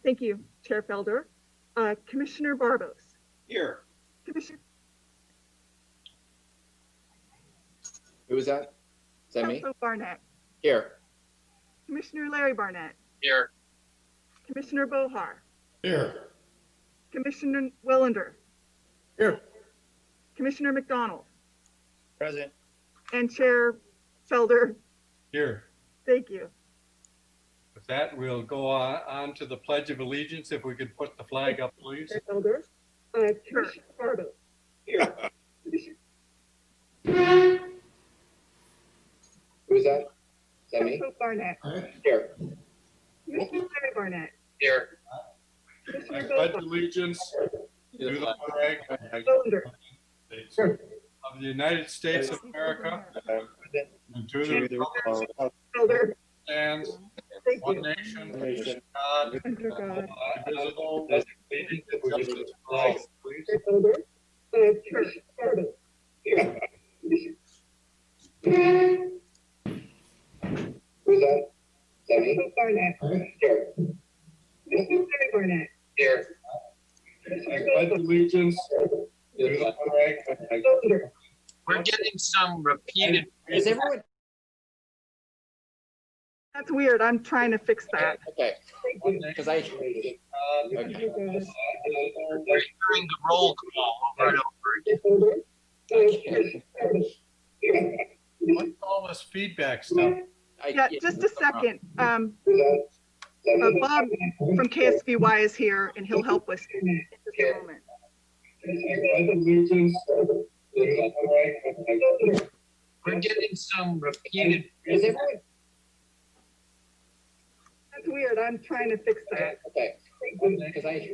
Thank you, Chair Felder. Commissioner Barbos. Here. Commissioner Who was that? Is that me? Kelso Barnett. Here. Commissioner Larry Barnett. Here. Commissioner Bohar. Here. Commissioner Wellender. Here. Commissioner McDonald. Present. And Chair Felder. Here. Thank you. With that, we'll go on to the Pledge of Allegiance. If we could put the flag up, please. Chair Felder. Commissioner Barbos. Here. Who is that? Is that me? Kelso Barnett. Here. Commissioner Larry Barnett. Here. I Commissioner pledge Bohar. allegiance to the flag Wellender. of the United States of America and to the republic Felder. that stands Thank one you. nation, God, Under God. indivisible, with liberty and justice for all. Please. Chair Felder. Chair Barbos. Who is that? Is that me? Kelso Barnett. Here. Commissioner Larry Barnett. Here. I pledge allegiance to the flag Wellender. We're getting some repeated. Is everyone? That's weird. I'm trying to fix that. Okay. Thank you. Because I. okay. We're hearing the roll call over and over again. What's all this feedback stuff? Yeah, just a second. Bob from KSVY is here and he'll help us in just a moment. I pledge allegiance to the flag We're getting some repeated. Is everyone? That's weird. I'm trying to fix that. Okay. Because I.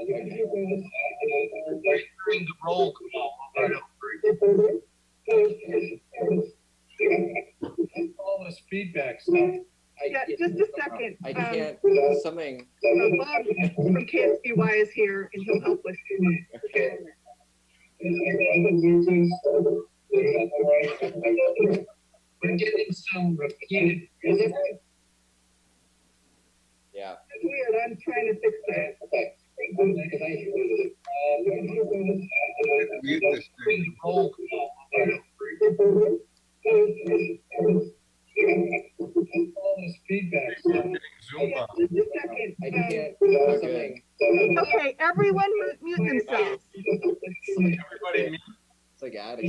We're hearing the roll call over and over again. What's all this feedback stuff? Yeah, just a second. I can't. Something. Bob from KSVY is here and he'll help us in just a moment. We're getting some repeated. Is everyone? Yeah. That's weird. I'm trying to fix that. Okay. Because I. We're hearing the roll call over and over again. All this feedback stuff. Zoom Yeah, up. just a second. I can't. Something. Okay, everyone mute themselves. Everybody meet. It's like attic.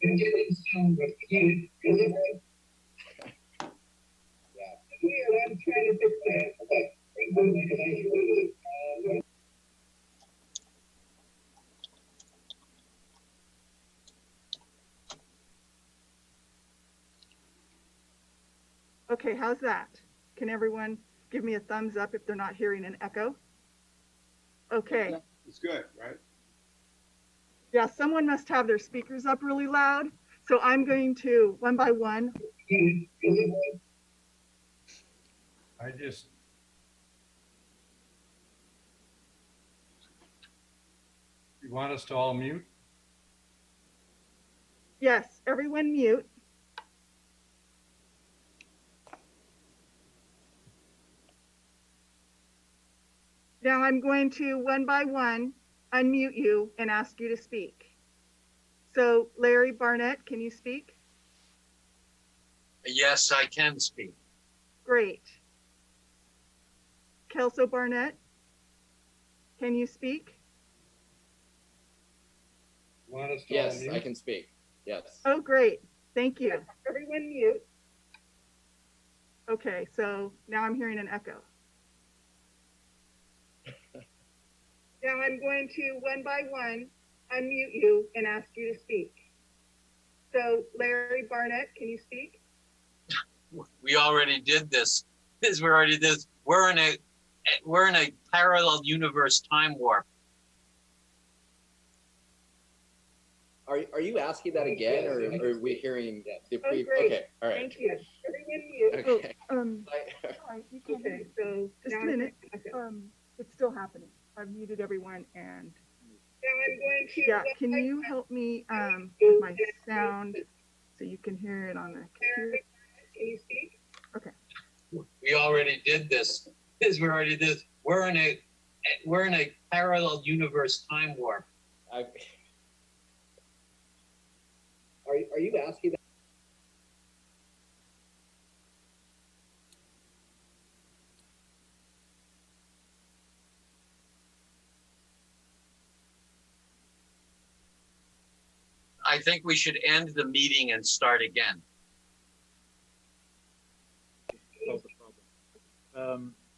We're getting some repeated. Yeah. Weird. I'm trying to fix that. Okay. Okay, how's that? Can everyone give me a thumbs up if they're not hearing an echo? Okay. It's good, right? Yeah, someone must have their speakers up really loud. So I'm going to, one by one, I just. You want us to all mute? yes, everyone mute. Now I'm going to, one by one, unmute you and ask you to speak. So Larry Barnett, can you speak? Yes, I can speak. Great. Kelso Barnett, can you speak? Want us to Yes, all mute? I can speak. Yes. Oh, great. Thank you. Everyone mute. Okay, so now I'm hearing an echo. Now I'm going to, one by one, unmute you and ask you to speak. So Larry Barnett, can you speak? We already did this. We already did this. We're in a parallel universe time warp. Are you asking that again, or are we hearing the Oh, pre? great. Okay, all right. Thank you. Everyone mute. Okay. Okay, so just a minute. It's still happening. I've muted everyone and. Now I'm going to. Yeah, can you help me with my sound so you can hear it on the computer? Can you speak? We already did this. We're in a parallel universe time warp. Are you asking that? I think we should end the meeting and start again.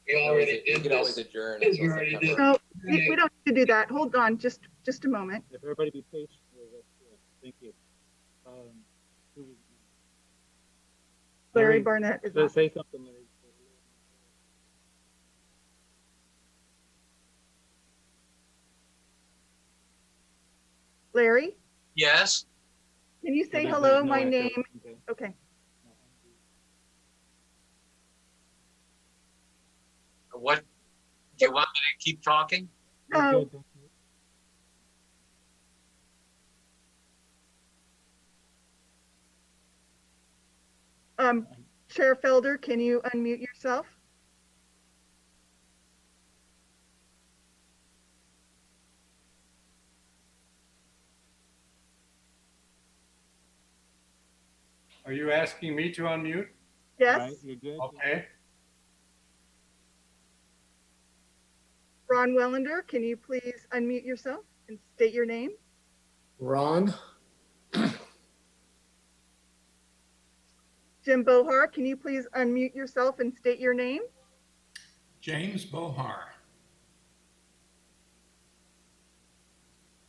We already We did can always this. adjourn We until already September. did. No, we don't need to do that. Hold on, just a moment. If everybody be patient with us, thank you. Who was- Larry Barnett is on. Say something, Larry. Larry, Yes? can you say There's hello, no my echo. name? Okay. Okay. What? Do you want me to keep talking? You're Oh. good. Chair Felder, can you unmute yourself? Are you asking me to unmute? Yes, All right, you're good. Okay. Ron Wellender, can you please unmute yourself and state your name? Ron, Jim Bohar, can you please unmute yourself and state your name? James Bohar,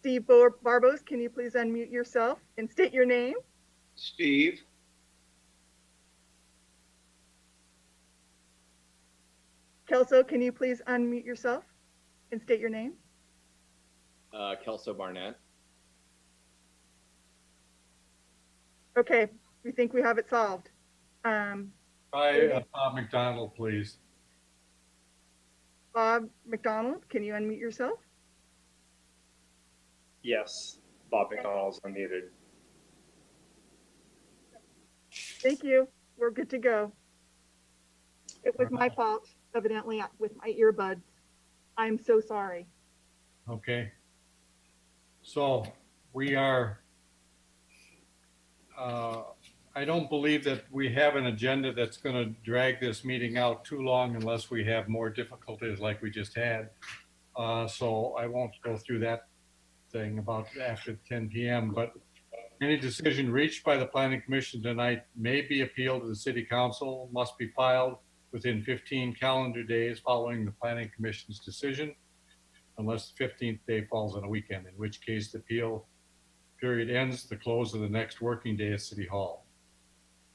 Steve Barbos, can you please unmute yourself and state your name? Steve, Kelso, can you please unmute yourself and state your name? Kelso Barnett. Okay, we think we have it solved. Try Bob McDonald, please. Bob McDonald, can you unmute yourself? yes, Bob McDonald's unmuted. Thank you. We're good to go. It was my fault, evidently, with my earbuds. I'm so sorry. Okay. So we are, I don't believe that we have an agenda that's going to drag this meeting out too long unless we have more difficulties like we just had. So I won't go through that thing about after 10 p.m. But any decision reached by the Planning Commission tonight may be appealed to the City Council, must be filed within 15 calendar days following the Planning Commission's decision, unless the 15th day falls on a weekend, in which case the appeal period ends at the close of the next working day at City Hall.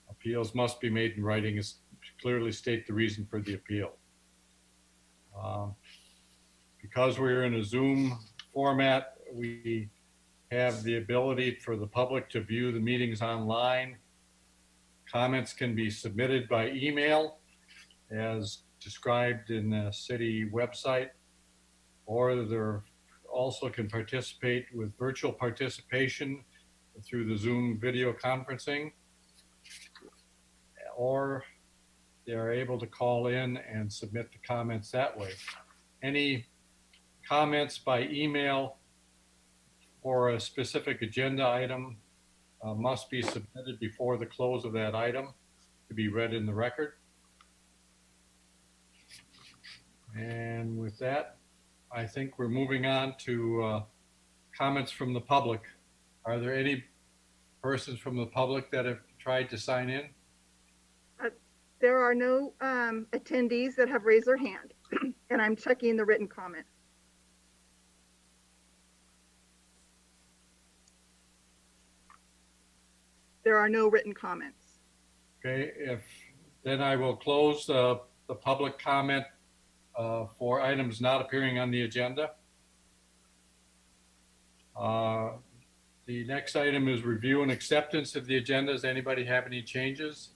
Appeals must be made in writing to clearly state the reason for the appeal. Because we're in a Zoom format, we have the ability for the public to view the meetings online. Comments can be submitted by email as described in the city website, or there also can participate with virtual participation through the Zoom video conferencing, or they're able to call in and submit the comments that way. Any comments by email for a specific agenda item must be submitted before the close of that item to be read in the record. And with that, I think we're moving on to comments from the public. Are there any persons from the public that have tried to sign in? There are no attendees that have raised their hand, and I'm checking the written comment. There are no written comments. Okay, then I will close the public comment for items not appearing on the agenda. The next item is review and acceptance of the agenda. Does anybody have any changes?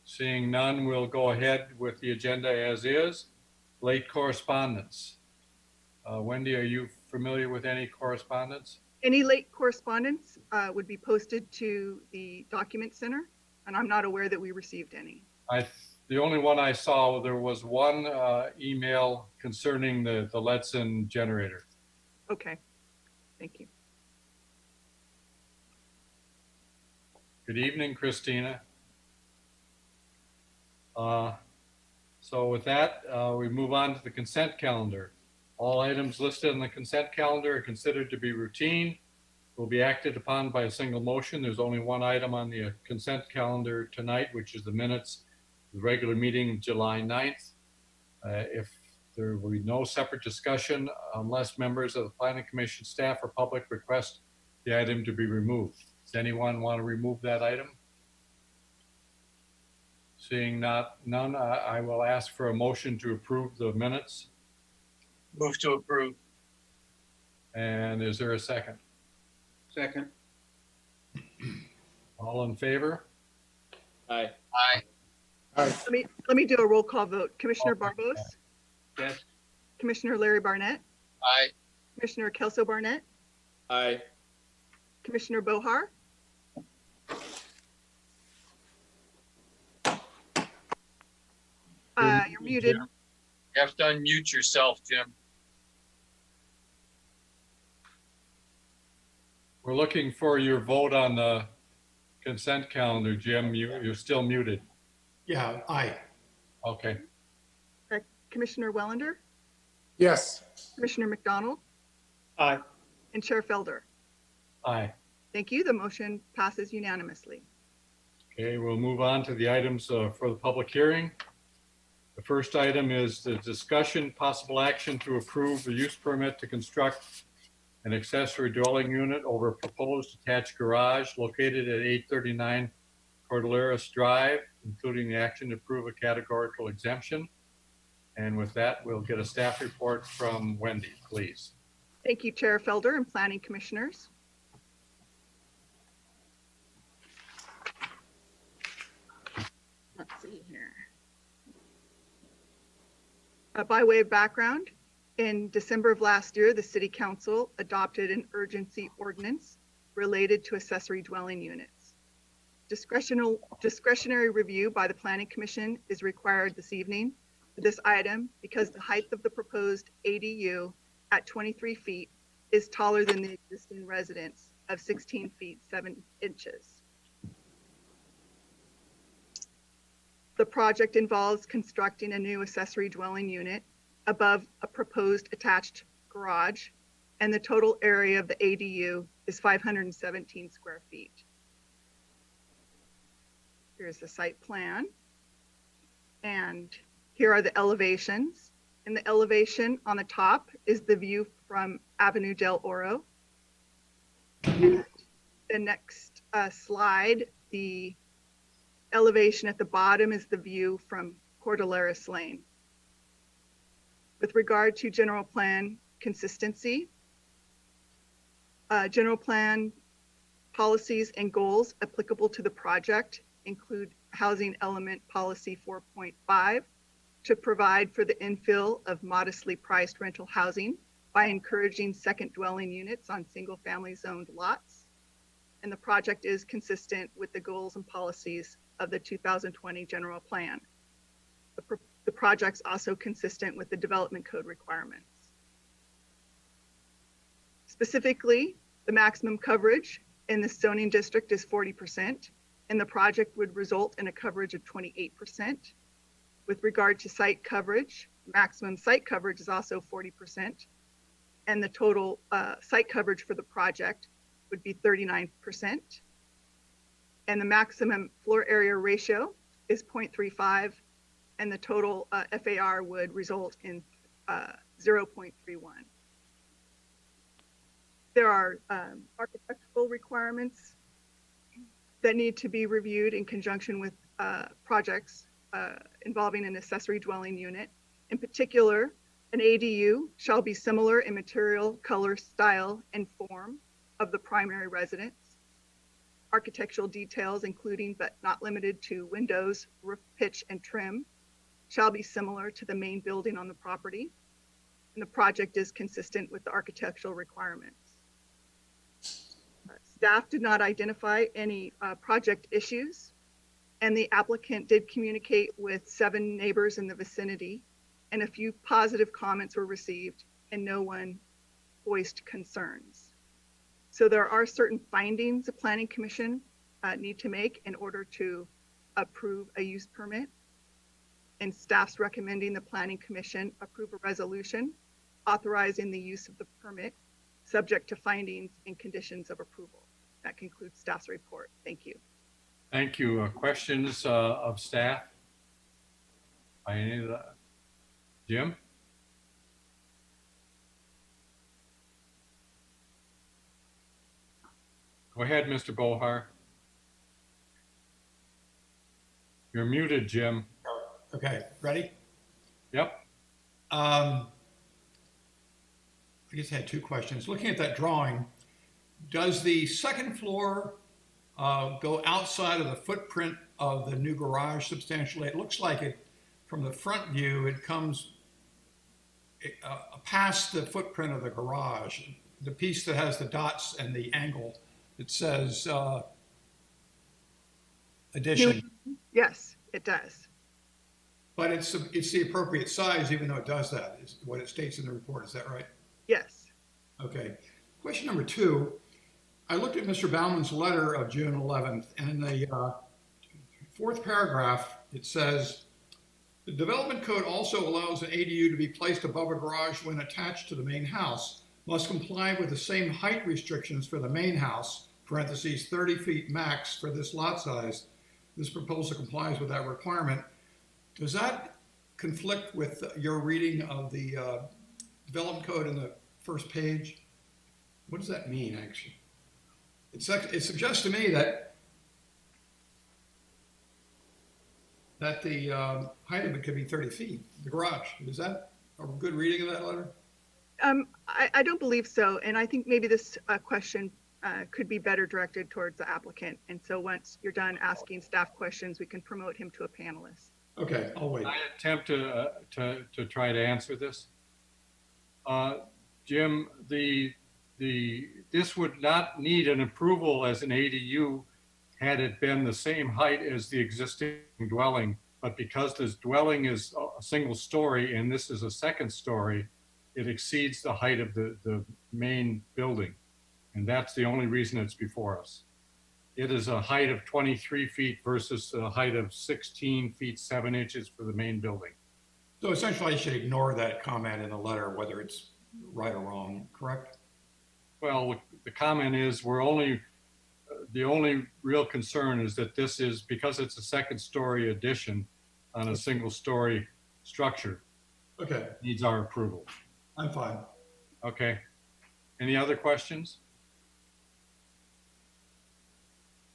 Seeing none, we'll go ahead with the agenda as is. Late correspondence. Wendy, are you familiar with any correspondence? Any late correspondence would be posted to the document center and I'm not aware that we received any. The only one I saw, there was one email concerning the Ledson generator. Okay, thank you. Good evening, Christina. So with that, we move on to the consent calendar. All items listed on the consent calendar are considered to be routine, will be acted upon by a single motion. There's only one item on the consent calendar tonight, which is the minutes of the regular meeting of July 9th. If there will be no separate discussion unless members of the Planning Commission staff or public request the item to be removed. Does anyone want to remove that item? Seeing none, I will ask for a motion to approve the minutes. Move to approve. And is there a second? Second. All in favor? Aye. Aye. Let me do a roll call vote. Commissioner Barbos, Yes. Commissioner Larry Barnett, Aye. Commissioner Kelso Barnett, Aye. Commissioner Bohar. You're muted. You have to unmute yourself, Jim. We're looking for your vote on the consent calendar, Jim. You're still muted. Yeah, aye. Okay. Commissioner Wellender, Yes. Commissioner McDonald, Aye. and Chair Felder. Aye. Thank you. The motion passes unanimously. Okay, we'll move on to the items for the public hearing. The first item is the discussion, possible action to approve the use permit to construct an accessory dwelling unit over a proposed attached garage located at 839 Cordilleras Drive, including the action to approve a categorical exemption. And with that, we'll get a staff report from Wendy, please. Thank you, Chair Felder and Planning Commissioners. Let's see here. By way of background, in December of last year, the City Council adopted an urgency ordinance related to accessory dwelling units. Discretionary review by the Planning Commission is required this evening for this item because the height of the proposed ADU at 23 feet is taller than the existing residence of 16 feet 7 inches. The project involves constructing a new accessory dwelling unit above a proposed attached garage, and the total area of the ADU is 517 square feet. Here's the site plan. And here are the elevations. And the elevation on the top is the view from Avenue del Oro. And the next slide, the elevation at the bottom is the view from Cordilleras Lane. With regard to general plan consistency, general plan policies and goals applicable to the project include housing element policy 4.5 to provide for the infill of modestly priced rental housing by encouraging second dwelling units on single family zoned lots. And the project is consistent with the goals and policies of the 2020 general plan. The project's also consistent with the development code requirements. Specifically, the maximum coverage in the zoning district is 40%, and the project would result in a coverage of 28%. With regard to site coverage, maximum site coverage is also 40%, and the total site coverage for the project would be 39%. And the maximum floor area ratio is 0.35, and the total FAR would result in 0.31. There are architectural requirements that need to be reviewed in conjunction with projects involving an accessory dwelling unit. In particular, an ADU shall be similar in material, color, style, and form of the primary residence. Architectural details, including but not limited to windows, roof pitch, and trim, shall be similar to the main building on the property, and the project is consistent with the architectural requirements. Staff did not identify any project issues And the applicant did communicate with 7 neighbors in the vicinity, and a few positive comments were received, and no one voiced concerns. So there are certain findings the Planning Commission need to make in order to approve a use permit. And staff's recommending the Planning Commission approve a resolution authorizing the use of the permit, subject to findings and conditions of approval. That concludes staff's report. Thank you. Thank you. Questions of staff? By any of the, Jim? Go ahead, Mr. Bohar. You're muted, Jim. Okay, ready? Yep. I guess I had 2 questions. Looking at that drawing, does the second floor go outside of the footprint of the new garage substantially? It looks like it, from the front view, it comes past the footprint of the garage. The piece that has the dots and the angle that says addition. Yes, it does. But it's the appropriate size, even though it does that, is what it states in the report. Is that right? Yes. Okay. Question number 2. I looked at Mr. Bauman's letter of June 11th, and in the 4th paragraph, it says, the development code also allows an ADU to be placed above a garage when attached to the main house, must comply with the same height restrictions for the main house, parentheses, 30 feet max for this lot size. This proposal complies with that requirement. Does that conflict with your reading of the development code in the first page? What does that mean, actually? It suggests to me that the height of it could be 30 feet, the garage. Is that a good reading of that letter? I don't believe so. And I think maybe this question could be better directed towards the applicant. And so once you're done asking staff questions, we can promote him to a panelist. Okay, I'll wait. I attempt to try to answer this. Jim, this would not need an approval as an ADU had it been the same height as the existing dwelling, but because this dwelling is a single story and this is a second story, it exceeds the height of the main building. And that's the only reason it's before us. It is a height of 23 feet versus a height of 16 feet, 7 inches for the main building. So essentially, I should ignore that comment in the letter, whether it's right or wrong, correct? Well, the comment is the only real concern is that this is, because it's a second story addition on a single story structure, Okay, needs our approval. I'm fine. Okay. Any other questions?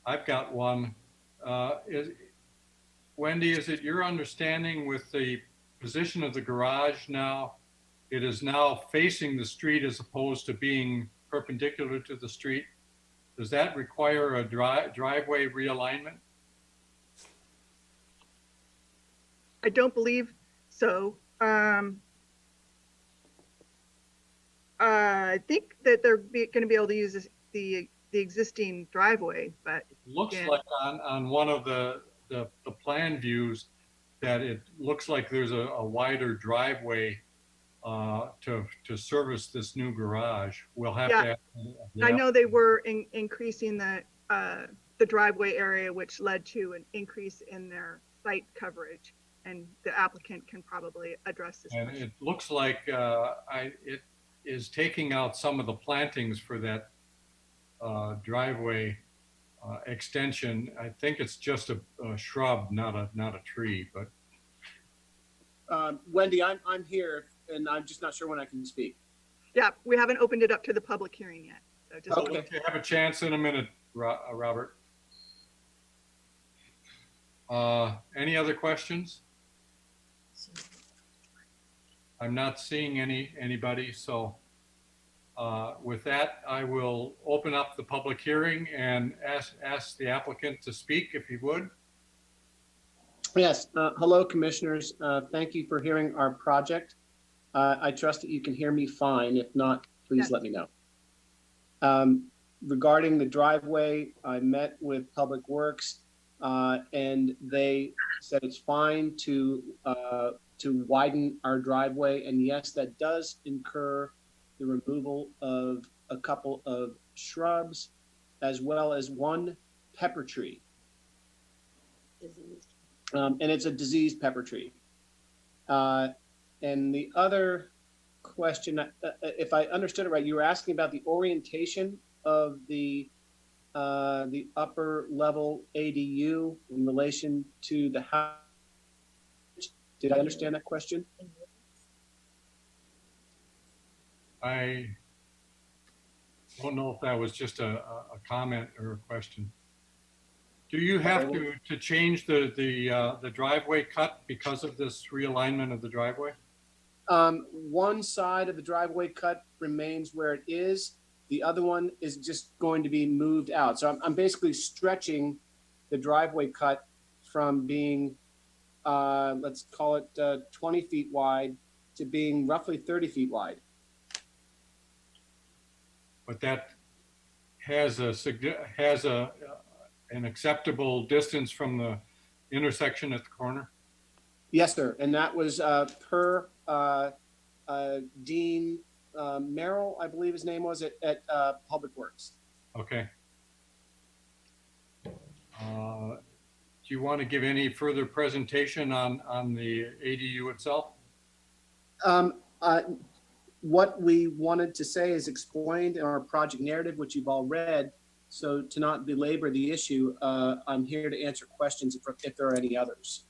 I've got one. Wendy, is it your understanding with the position of the garage now, it is now facing the street as opposed to being perpendicular to the street? Does that require a driveway realignment? I don't believe so. I think that they're going to be able to use the existing driveway, but Looks yeah. like on one of the plan views that it looks like there's a wider driveway to service this new garage. We'll have Yeah. to. I know they were increasing the driveway area, which led to an increase in their site coverage. And the applicant can probably address this And question. it looks like it is taking out some of the plantings for that driveway extension. I think it's just a shrub, not a tree, but. Wendy, I'm here, and I'm just not sure when I can speak. Yeah, we haven't opened it up to the public hearing yet. So just Okay. You have a chance in a minute, Robert. Any other questions? I'm not seeing anybody, so with that, I will open up the public hearing and ask the applicant to speak if he would. Yes, hello, commissioners. Thank you for hearing our project. I trust that you can hear me fine. If not, please Yes. let me know. Regarding the driveway, I met with Public Works. and they said it's fine to widen our driveway. And yes, that does incur the removal of a couple of shrubs, as well as one pepper tree. And it's a diseased pepper tree. And the other question, if I understood it right, you were asking about the orientation of the upper level ADU in relation to the house. Did I understand that question? I don't know if that was just a comment or a question. Do you have to change the driveway cut because of this realignment of the driveway? One side of the driveway cut remains where it is. The other one is just going to be moved out. So I'm basically stretching the driveway cut from being, let's call it 20 feet wide to being roughly 30 feet wide. But that has an acceptable distance from the intersection at the corner? Yes, sir. And that was per Dean Merrill, I believe his name was, at Public Works. Okay. Do you want to give any further presentation on the ADU itself? What we wanted to say is explained in our project narrative, which you've all read. So to not belabor the issue, I'm here to answer questions if there are any others.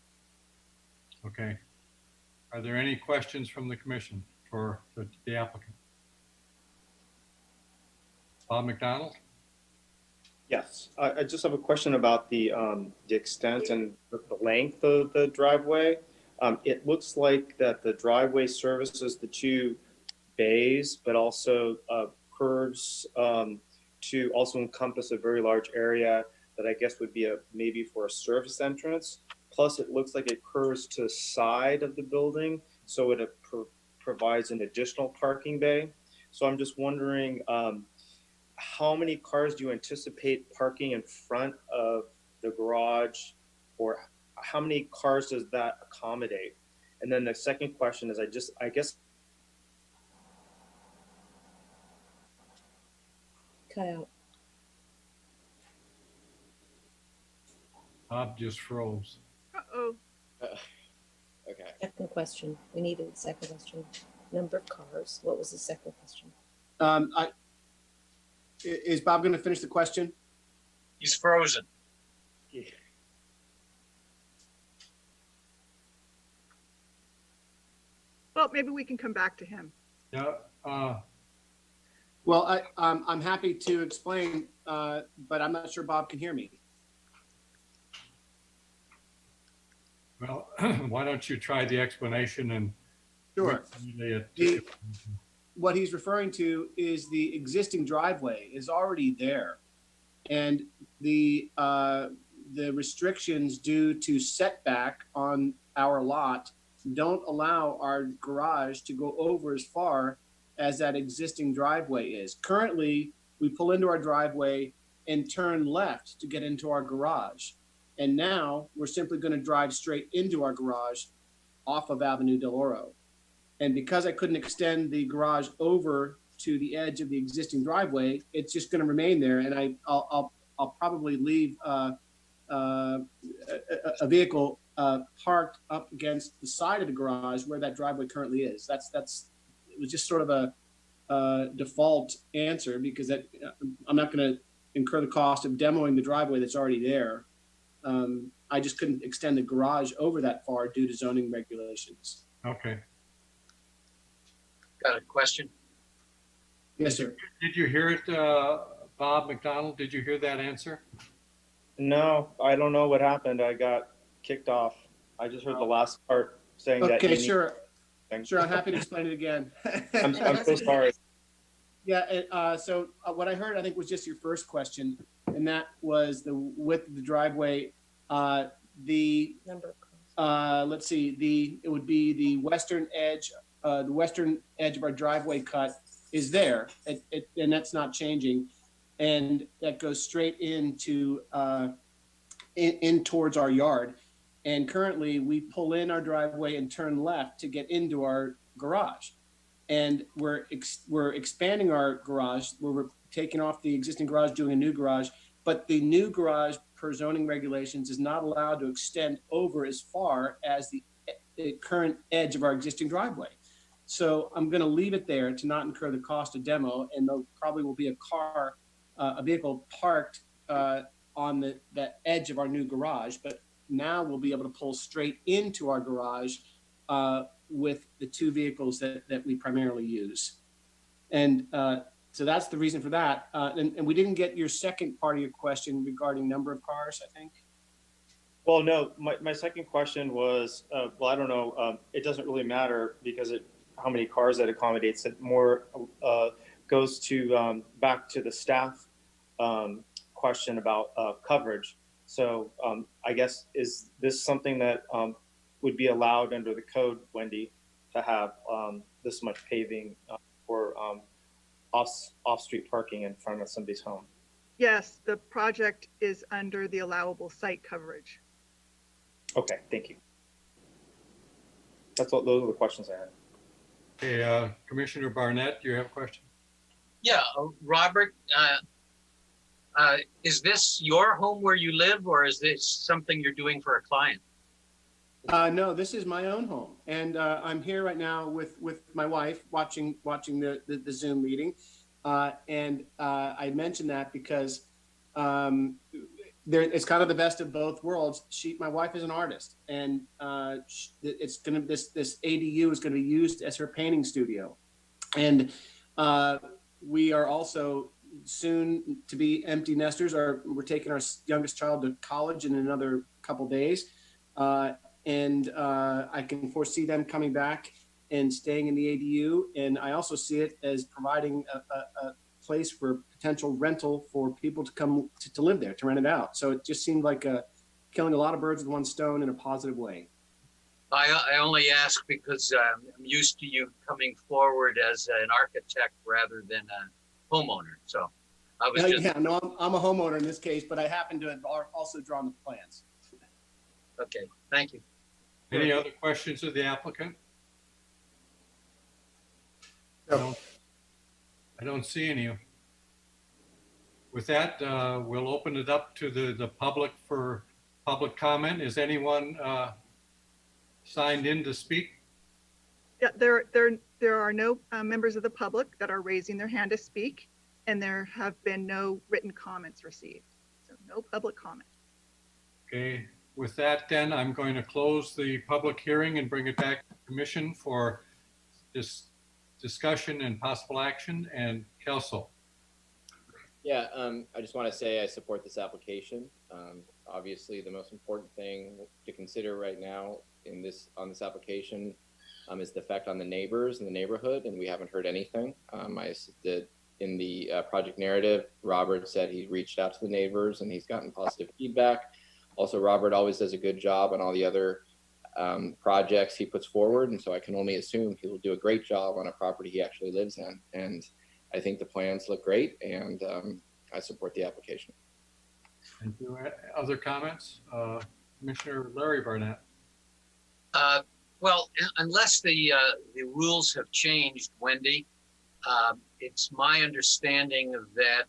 Okay. Are there any questions from the commission for the applicant? Bob McDonald? Yes, I just have a question about the extent and the length of the driveway. It looks like that the driveway services the two bays, but also curves to also encompass a very large area that I guess would be maybe for a service entrance. Plus, it looks like it curves to the side of the building, so it provides an additional parking bay. So I'm just wondering, how many cars do you anticipate parking in front of the garage, or how many cars does that accommodate? And then the second question is, I guess. Cut out. Bob just froze. Uh-oh. Okay. Second question. We needed a second question. Number of cars. What was the second question? Is Bob going to finish the question? He's frozen. Well, maybe we can come back to him. Yeah. Well, I'm happy to explain, but I'm not sure Bob can hear me. Well, why don't you try the explanation and Sure. What he's referring to is the existing driveway is already there, and the restrictions due to setback on our lot don't allow our garage to go over as far as that existing driveway is. Currently, we pull into our driveway and turn left to get into our garage. And now we're simply going to drive straight into our garage off of Avenue Del Oro. And because I couldn't extend the garage over to the edge of the existing driveway, it's just going to remain there. And I'll probably leave a vehicle parked up against the side of the garage where that driveway currently is. It was just sort of a default answer, because I'm not going to incur the cost of demoing the driveway that's already there. I just couldn't extend the garage over that far due to zoning regulations. Okay. Got a question? Yes, sir. Did you hear it, Bob McDonald? Did you hear that answer? No, I don't know what happened. I got kicked off. I just heard the last part saying that. Okay, sure. Sure, I'm happy to explain it again. I'm so sorry. Yeah, so what I heard, I think, was just your first question, and that was the width of the driveway. Number of cars. Let's see, it would be the western edge of our driveway cut is there, and that's not changing. And that goes straight into in towards our yard. And currently we pull in our driveway and turn left to get into our garage. And we're expanding our garage, where we're taking off the existing garage, doing a new garage, but the new garage per zoning regulations is not allowed to extend over as far as the current edge of our existing driveway. So I'm going to leave it there to not incur the cost of demo, and there probably will be a vehicle parked on the edge of our new garage, but now we'll be able to pull straight into our garage with the two vehicles that we primarily use. And so that's the reason for that. And we didn't get your second part of your question regarding number of cars, I think. Well, no, my second question was, well, I don't know. It doesn't really matter because how many cars that accommodates. It more goes to back to the staff question about coverage. So I guess, is this something that would be allowed under the code, Wendy, to have this much paving for off-street parking in front of somebody's home? Yes, the project is under the allowable site coverage. Okay, thank you. Those are the questions I had. Okay, Commissioner Barnett, you have a question? Yeah, Robert, is this your home where you live, or is this something you're doing for a client? No, this is my own home, and I'm here right now with my wife watching the Zoom meeting, and I mentioned that because it's kind of the best of both worlds. My wife is an artist, and this ADU is going to be used as her painting studio, and we are also soon to be empty nesters. We're taking our youngest child to college in another couple days. And I can foresee them coming back and staying in the ADU. And I also see it as providing a place for potential rental for people to come to live there, to rent it out. So it just seemed like killing a lot of birds with one stone in a positive way. I only ask because I'm used to you coming forward as an architect rather than a homeowner. So I was just... Yeah, no, I'm a homeowner in this case, but I happen to have also drawn the plans. Okay, thank you. Any other questions of the applicant? No. I don't see any. With that, we'll open it up to the public for public comment. Is anyone signed in to speak? Yeah, there are no members of the public that are raising their hand to speak, and there have been no written comments received. So no public comment. Okay. With that, then, I'm going to close the public hearing and bring it back to the commission for this discussion and possible action. And Kelso. Yeah, I just want to say I support this application. Obviously, the most important thing to consider right now on this application is the effect on the neighbors in the neighborhood, and we haven't heard anything. In the project narrative, Robert said he reached out to the neighbors and he's gotten positive feedback. Also, Robert always does a good job on all the other projects he puts forward, and so I can only assume he will do a great job on a property he actually lives in. And I think the plans look great, and I support the application. Thank you. Other comments? Commissioner Larry Barnett. Well, unless the rules have changed, Wendy, it's my understanding that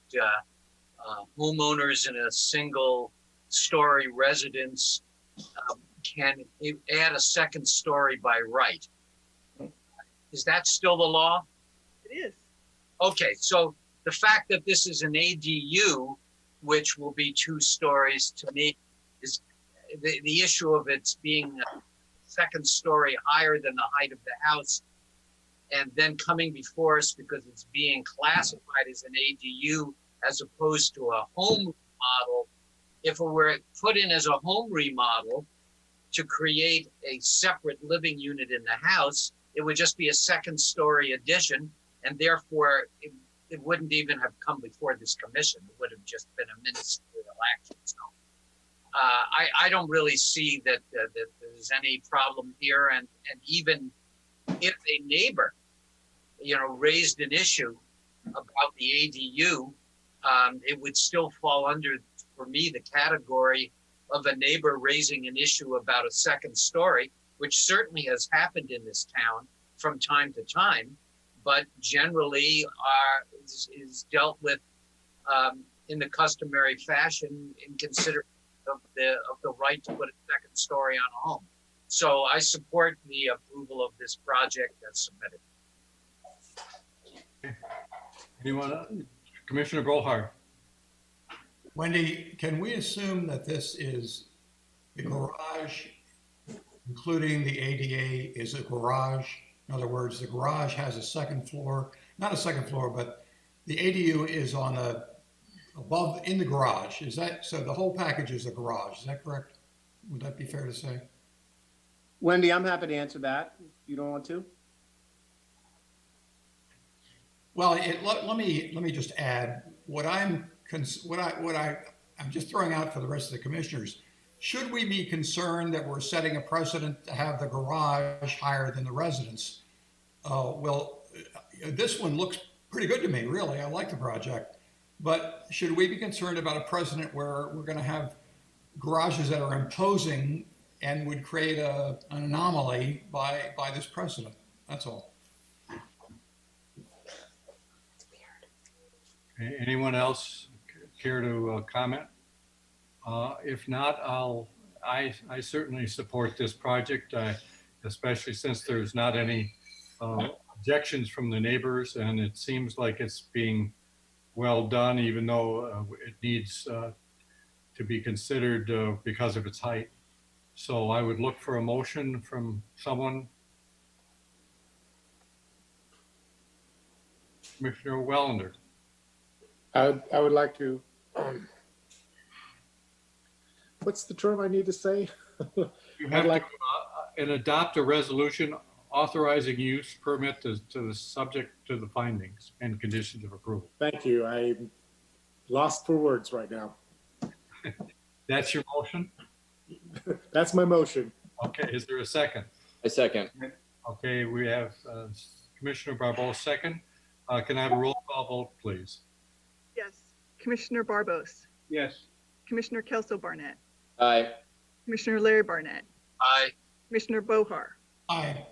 homeowners in a single-story residence can add a second story by right. Is that still the law? It is. Okay, so the fact that this is an ADU, which will be 2 stories, to me is the issue of its being a second story higher than the height of the house, and then coming before us because it's being classified as an ADU as opposed to a home remodel. If it were put in as a home remodel to create a separate living unit in the house, it would just be a second story addition, and therefore it wouldn't even have come before this commission. It would have just been a ministerial action. So I don't really see that there's any problem here, and even if a neighbor, raised an issue about the ADU, it would still fall under, for me, the category of a neighbor raising an issue about a second story, which certainly has happened in this town from time to time, but generally is dealt with in the customary fashion in consideration of the right to put a second story on a home. So I support the approval of this project as submitted. Anyone? Commissioner Goldhart. Wendy, can we assume that this is the garage, including the ADA, is a garage? In other words, the garage has a second floor, not a second floor, but the ADU is on a above in the garage. Is that so? The whole package is a garage. Is that correct? Would that be fair to say? Wendy, I'm happy to answer that. You don't want to? Well, let me just add what I'm just throwing out for the rest of the commissioners. Should we be concerned that we're setting a precedent to have the garage higher than the residence? Well, this one looks pretty good to me, really. I like the project. But should we be concerned about a precedent where we're going to have garages that are imposing and would create an anomaly by this precedent? That's all. Okay, anyone else care to comment? If not, I certainly support this project, especially since there's not any objections from the neighbors, and it seems like it's being well done, even though it needs to be considered because of its height. So I would look for a motion from someone. Commissioner Wellender. I would like to, what's the term I need to say? You have to and adopt a resolution authorizing use permit to the subject to the findings and conditions of approval. Thank you. I'm lost for words right now. That's your motion? That's my motion. Okay, is there a second? I second. Okay, we have Commissioner Barbos second. Can I have a roll call vote, please? Yes. Commissioner Barbos, Yes. Commissioner Kelso Barnett, Aye. Commissioner Larry Barnett, Aye. Commissioner Bohar, Aye.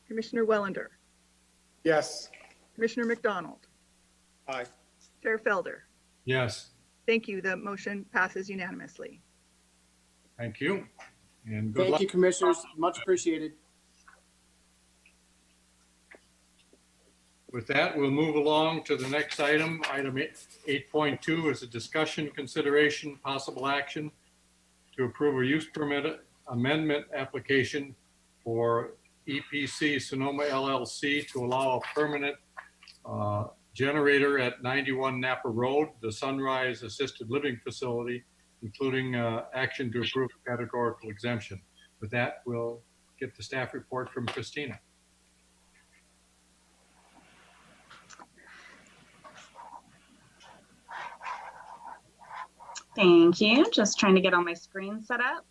Commissioner Wellender, Yes. Commissioner McDonald, Aye. Chair Felder. Yes, Thank you. The motion passes unanimously. thank you. And good Thank luck. you, commissioners. Much appreciated. With that, we'll move along to the next item. Item 8.2 is a discussion, consideration, possible action to approve a use permit amendment application for EPC Sonoma LLC to allow a permanent generator at 91 Napa Road, the Sunrise Assisted Living Facility, including action to approve a categorical exemption. With that, we'll get the staff report from Christina. Thank you. Just trying to get all my screen set up.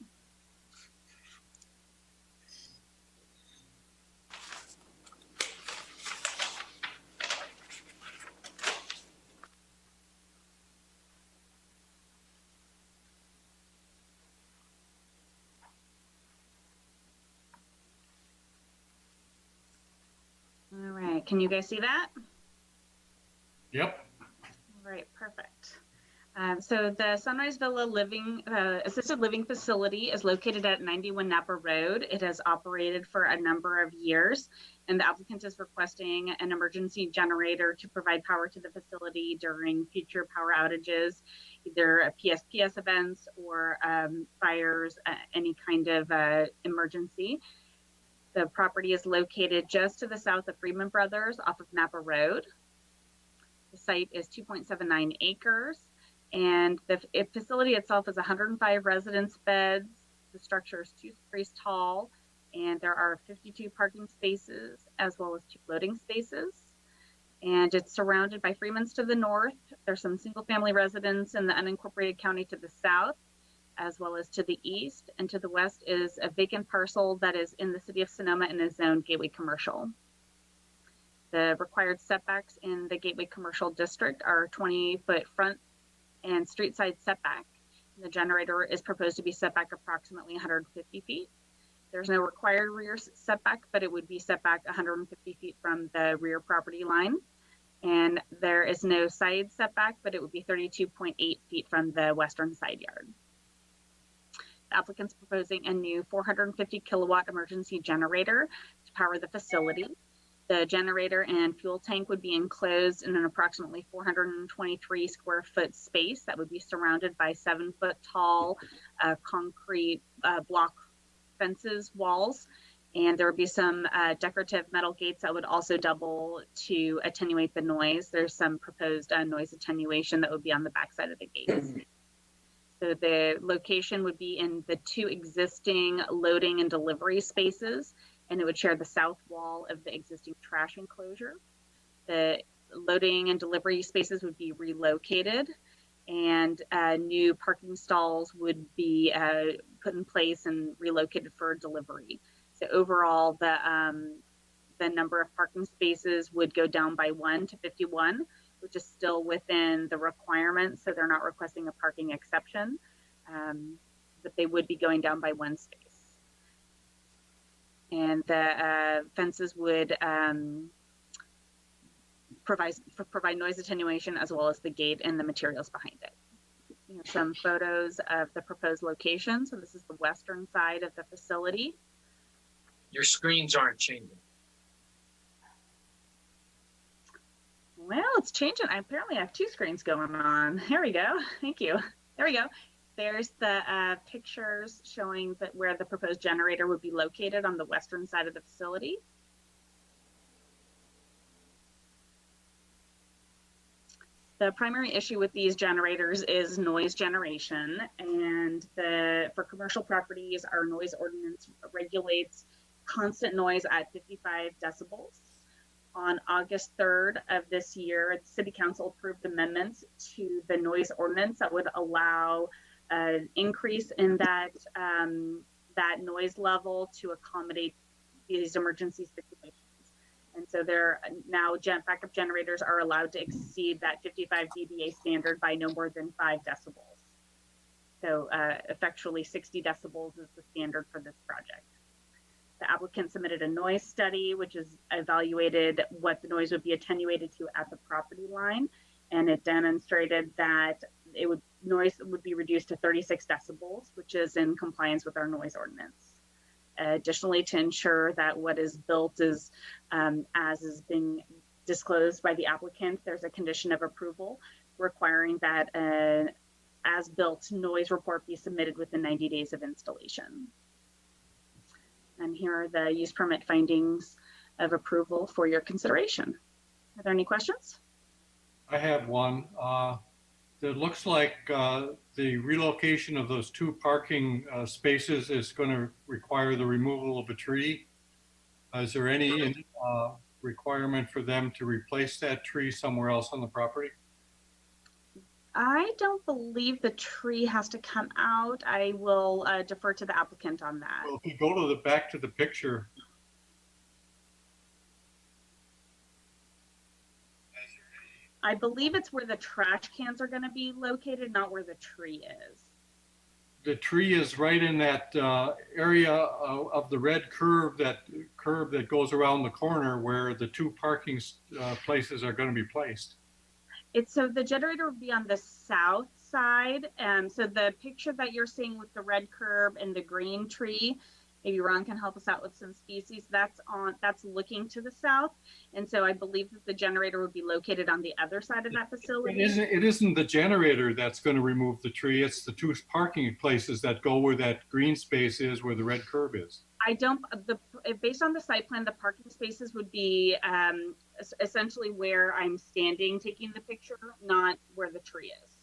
All right, can you guys see that? Yep. All right, perfect. So the Sunrise Villa Assisted Living Facility is located at 91 Napa Road. It has operated for a number of years, and the applicant is requesting an emergency generator to provide power to the facility during future power outages, either PSPS events or fires, any kind of emergency. The property is located just to the south of Freeman Brothers off of Napa Road. The site is 2.79 acres. And the facility itself is 105 residence beds. The structure is 2 stories tall, and there are 52 parking spaces as well as 2 loading spaces. And it's surrounded by Freeman's to the north. There's some single-family residents in the unincorporated county to the south, as well as to the east. And to the west is a vacant parcel that is in the city of Sonoma and is zoned Gateway Commercial. The required setbacks in the Gateway Commercial District are 20-foot front and street side setback, The generator is proposed to be set back approximately 150 feet. There's no required rear setback, but it would be set back 150 feet from the rear property line. And there is no side setback, but it would be 32.8 feet from the western side yard. The applicant's proposing a new 450 kilowatt emergency generator to power the facility. The generator and fuel tank would be enclosed in an approximately 423 square foot space that would be surrounded by 7-foot tall concrete block fences, walls, and there would be some decorative metal gates that would also double to attenuate the noise. There's some proposed noise attenuation that would be on the backside of the gates. So the location would be in the 2 existing loading and delivery spaces, and it would share the south wall of the existing trash enclosure. The loading and delivery spaces would be relocated, and new parking stalls would be put in place and relocated for delivery. So overall, the number of parking spaces would go down by 1 to 51, which is still within the requirements. So they're not requesting a parking exception, but they would be going down by 1 space. And the fences would provide noise attenuation, as well as the gate and the materials behind it. Some photos of the proposed location. So this is the western side of the facility. Your screens aren't changing. Well, it's changing. I apparently have 2 screens going on. Here we go. Thank you. There we go. There's the pictures showing that where the proposed generator would be located on the western side of the facility. The primary issue with these generators is noise generation, and for commercial properties, our noise ordinance regulates constant noise at 55 decibels. On August 3rd of this year, the City Council approved amendments to the noise ordinance that would allow an increase in that noise level to accommodate these emergency situations. And so there now backup generators are allowed to exceed that 55 dBA standard by no more than 5 decibels. So effectually 60 decibels is the standard for this project. The applicant submitted a noise study, which is evaluated what the noise would be attenuated to at the property line. And it demonstrated that noise would be reduced to 36 decibels, which is in compliance with our noise ordinance. Additionally, to ensure that what is built is as is being disclosed by the applicant, there's a condition of approval requiring that an as-built noise report be submitted within 90 days of installation. And here are the use permit findings of approval for your consideration. Are there any questions? I have one. It looks like the relocation of those 2 parking spaces is going to require the removal of a tree. Is there any requirement for them to replace that tree somewhere else on the property? I don't believe the tree has to come out. I will defer to the applicant on that. Well, if you go to back to the picture. I believe it's where the trash cans are going to be located, not where the tree is. The tree is right in that area of the red curve that goes around the corner where the 2 parking places are going to be placed. So the generator would be on the south side. So the picture that you're seeing with the red curb and the green tree, maybe Ron can help us out with some species, that's looking to the south. And so I believe that the generator would be located on the other side of that facility. It isn't the generator that's going to remove the tree. It's the 2 parking places that go where that green space is, where the red curb is. Based on the site plan, the parking spaces would be essentially where I'm standing taking the picture, not where the tree is.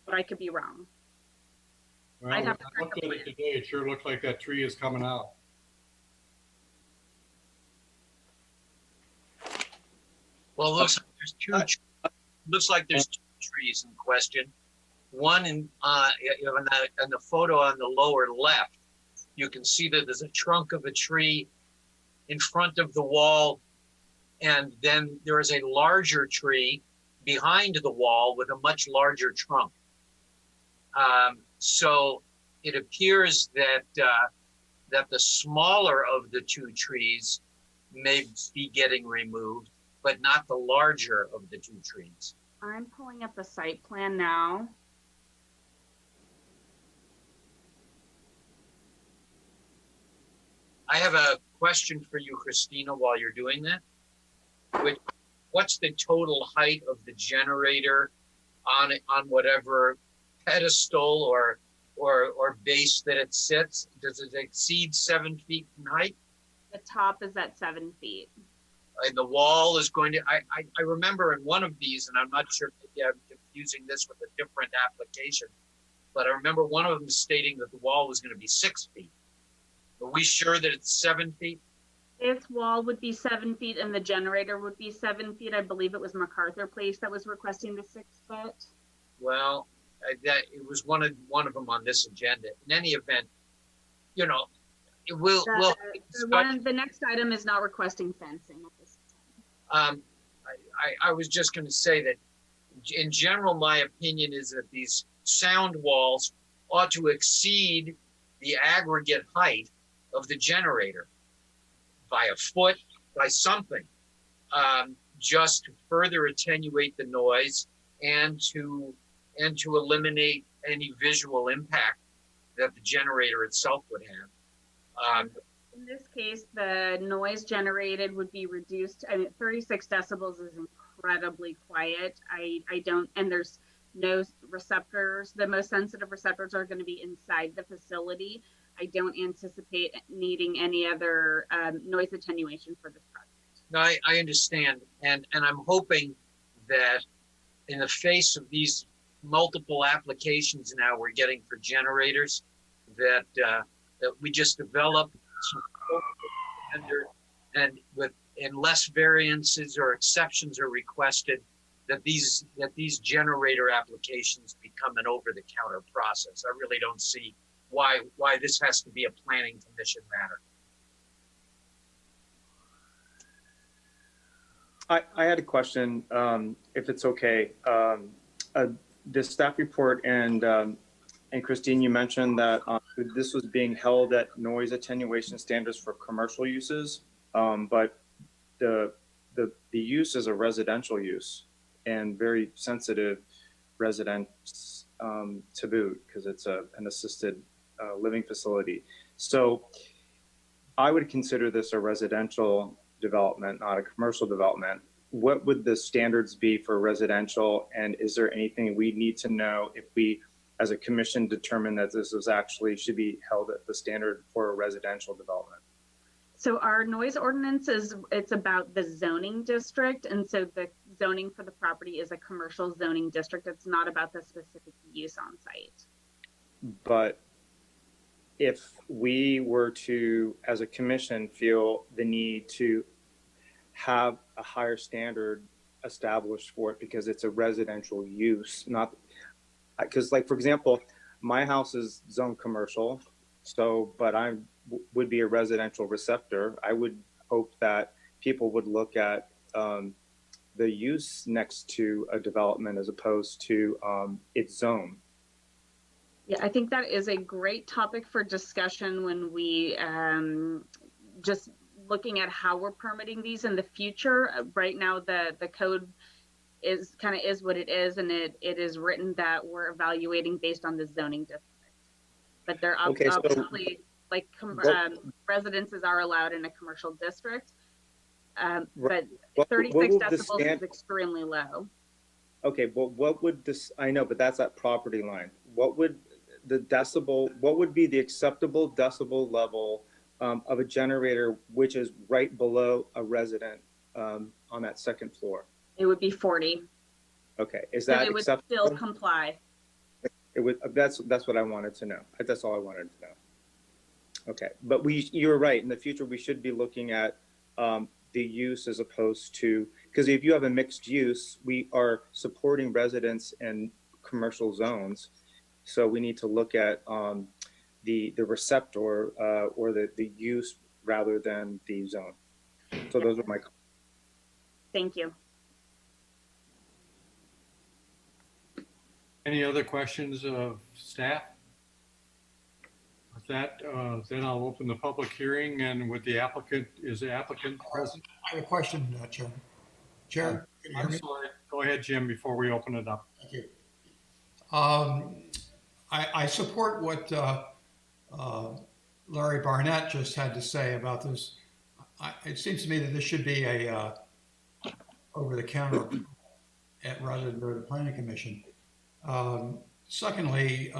But I could be wrong. Well, I'd have when I looked at it today, it sure looked like that tree is coming out. Well, it looks like there's 2 trees in question. One in the photo on the lower left, you can see that there's a trunk of a tree in front of the wall, and then there is a larger tree behind the wall with a much larger trunk. So it appears that that the smaller of the two trees may be getting removed, but not the larger of the two trees. I'm pulling up the site plan now. I have a question for you, Christina, while you're doing that. What's the total height of the generator on whatever pedestal or base that it sits? Does it exceed 7 feet in height? The top is at 7 feet. And the wall is going to, I remember in one of these, and I'm not sure, maybe I'm confusing this with a different application, but I remember one of them stating that the wall was going to be 6 feet. Are we sure that it's 7 feet? This wall would be 7 feet and the generator would be 7 feet. I believe it was MacArthur Place that was requesting the 6 foot. Well, that it was one of them on this agenda. In any event, you know, it will. The next item is not requesting fencing at this time. I was just going to say that, in general, my opinion is that these sound walls ought to exceed the aggregate height of the generator by a foot, by something, just to further attenuate the noise and to eliminate any visual impact that the generator itself would have. In this case, the noise generated would be reduced. I mean, 36 decibels is incredibly quiet. I don't, and there's no receptors. The most sensitive receptors are going to be inside the facility. I don't anticipate needing any other noise attenuation for this project. No, I understand. And I'm hoping that in the face of these multiple applications now we're getting for generators, that we just develop some standard, and less variances or exceptions are requested, that these generator applications become an over-the-counter process. I really don't see why this has to be a planning commission matter. I had a question, if it's okay. The staff report and Christine, you mentioned that this was being held at noise attenuation standards for commercial uses, but the use is a residential use and very sensitive residents to boot because it's an assisted living facility. So I would consider this a residential development, not a commercial development. What would the standards be for residential? And is there anything we need to know if we, as a commission, determine that this is actually should be held at the standard for a residential development? So our noise ordinance it's about the zoning district. And so the zoning for the property is a commercial zoning district. It's not about the specific use on site. But if we were to, as a commission, feel the need to have a higher standard established for it because it's a residential use, not because, like, for example, my house is zoned commercial, so, but I would be a residential receptor. I would hope that people would look at the use next to a development as opposed to its zone. Yeah, I think that is a great topic for discussion when we just looking at how we're permitting these in the future. Right now, the code is what it is, and it is written that we're evaluating based on the zoning district. But they're obviously like residences are allowed in a commercial district, but 36 decibels is extremely low. Okay, well, what would this? I know, but that's at property line. What would the decibel? What would be the acceptable decibel level of a generator, which is right below a resident on that second floor? It would be 40. Okay, is that acceptable? It would still comply. It would. That's what I wanted to know. That's all I wanted to know. Okay, but you're right. In the future, we should be looking at the use as opposed to, because if you have a mixed use, we are supporting residents in commercial zones, so we need to look at the receptor or the use rather than the zone. So those are my comments. Thank you. Any other questions of staff? With that, then I'll open the public hearing, and with the applicant, is the applicant present? I have a question, Chair. Chair, can you hear I'm me? sorry. Go ahead, Jim, before we open it up. Thank you. I support what Larry Barnett just had to say about this. It seems to me that this should be a over-the-counter rather than go to the Planning Commission. Secondly,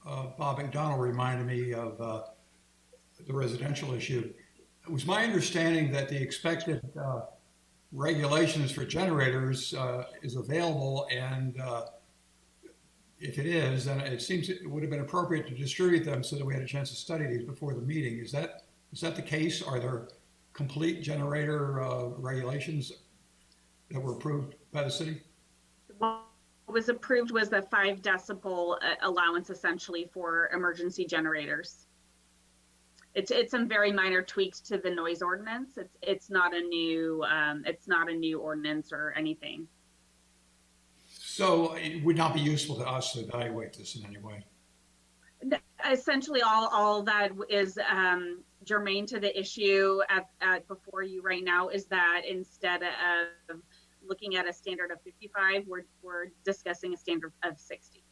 Bob McDonald reminded me of the residential issue. It was my understanding that the expected regulations for generators is available, and if it is, then it seems it would have been appropriate to distribute them so that we had a chance to study these before the meeting. Is that the case? Are there complete generator regulations that were approved by the city? What was approved was the 5 decibel allowance essentially for emergency generators. It's some very minor tweaks to the noise ordinance. It's not a new ordinance or anything. So it would not be useful to us to evaluate this in any way. Essentially, all that is germane to the issue at before you right now is that instead of looking at a standard of 55, we're discussing a standard of 60.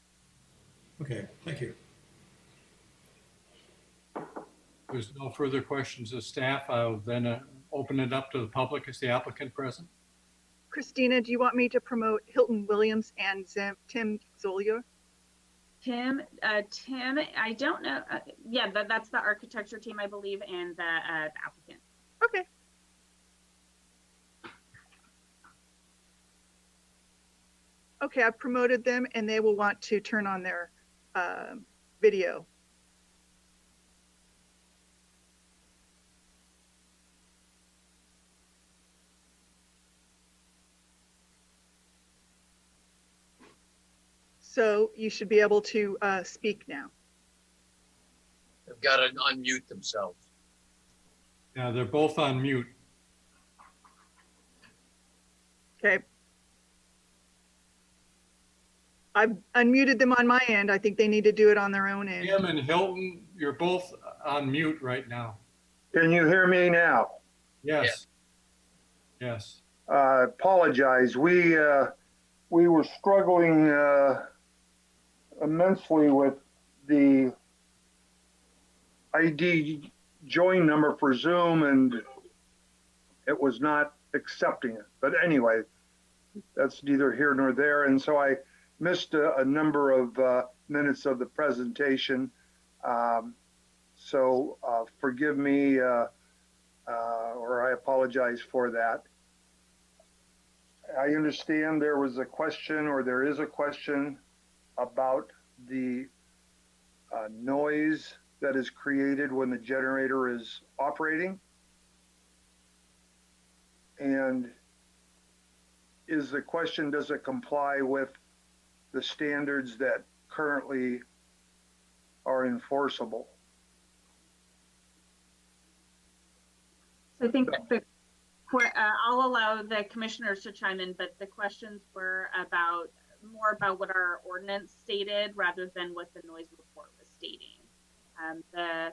Okay, thank you. There's no further questions of staff. I'll then open it up to the public. Is the applicant present? Christina, do you want me to promote Hilton Williams and Tim Zolier? Tim, I don't know. Yeah, that's the architecture team, I believe, and the applicant. Okay. Okay, I've promoted them, and they will want to turn on their video. So you should be able to speak now. They've got to unmute themselves. Yeah, they're both on mute. Okay. I've unmuted them on my end. I think they need to do it on their own end. Jim and Hilton, you're both on mute right now. Can you hear me now? Yes. Yes. Apologize. We were struggling immensely with the ID join number for Zoom, and it was not accepting it. But anyway, that's neither here nor there. And so I missed a number of minutes of the presentation. So forgive me, or I apologize for that. I understand there was a question, or there is a question about the noise that is created when the generator is operating. And is the question, does it comply with the standards that currently are enforceable? So I think I'll allow the commissioners to chime in, but the questions were more about what our ordinance stated rather than what the noise report was stating. The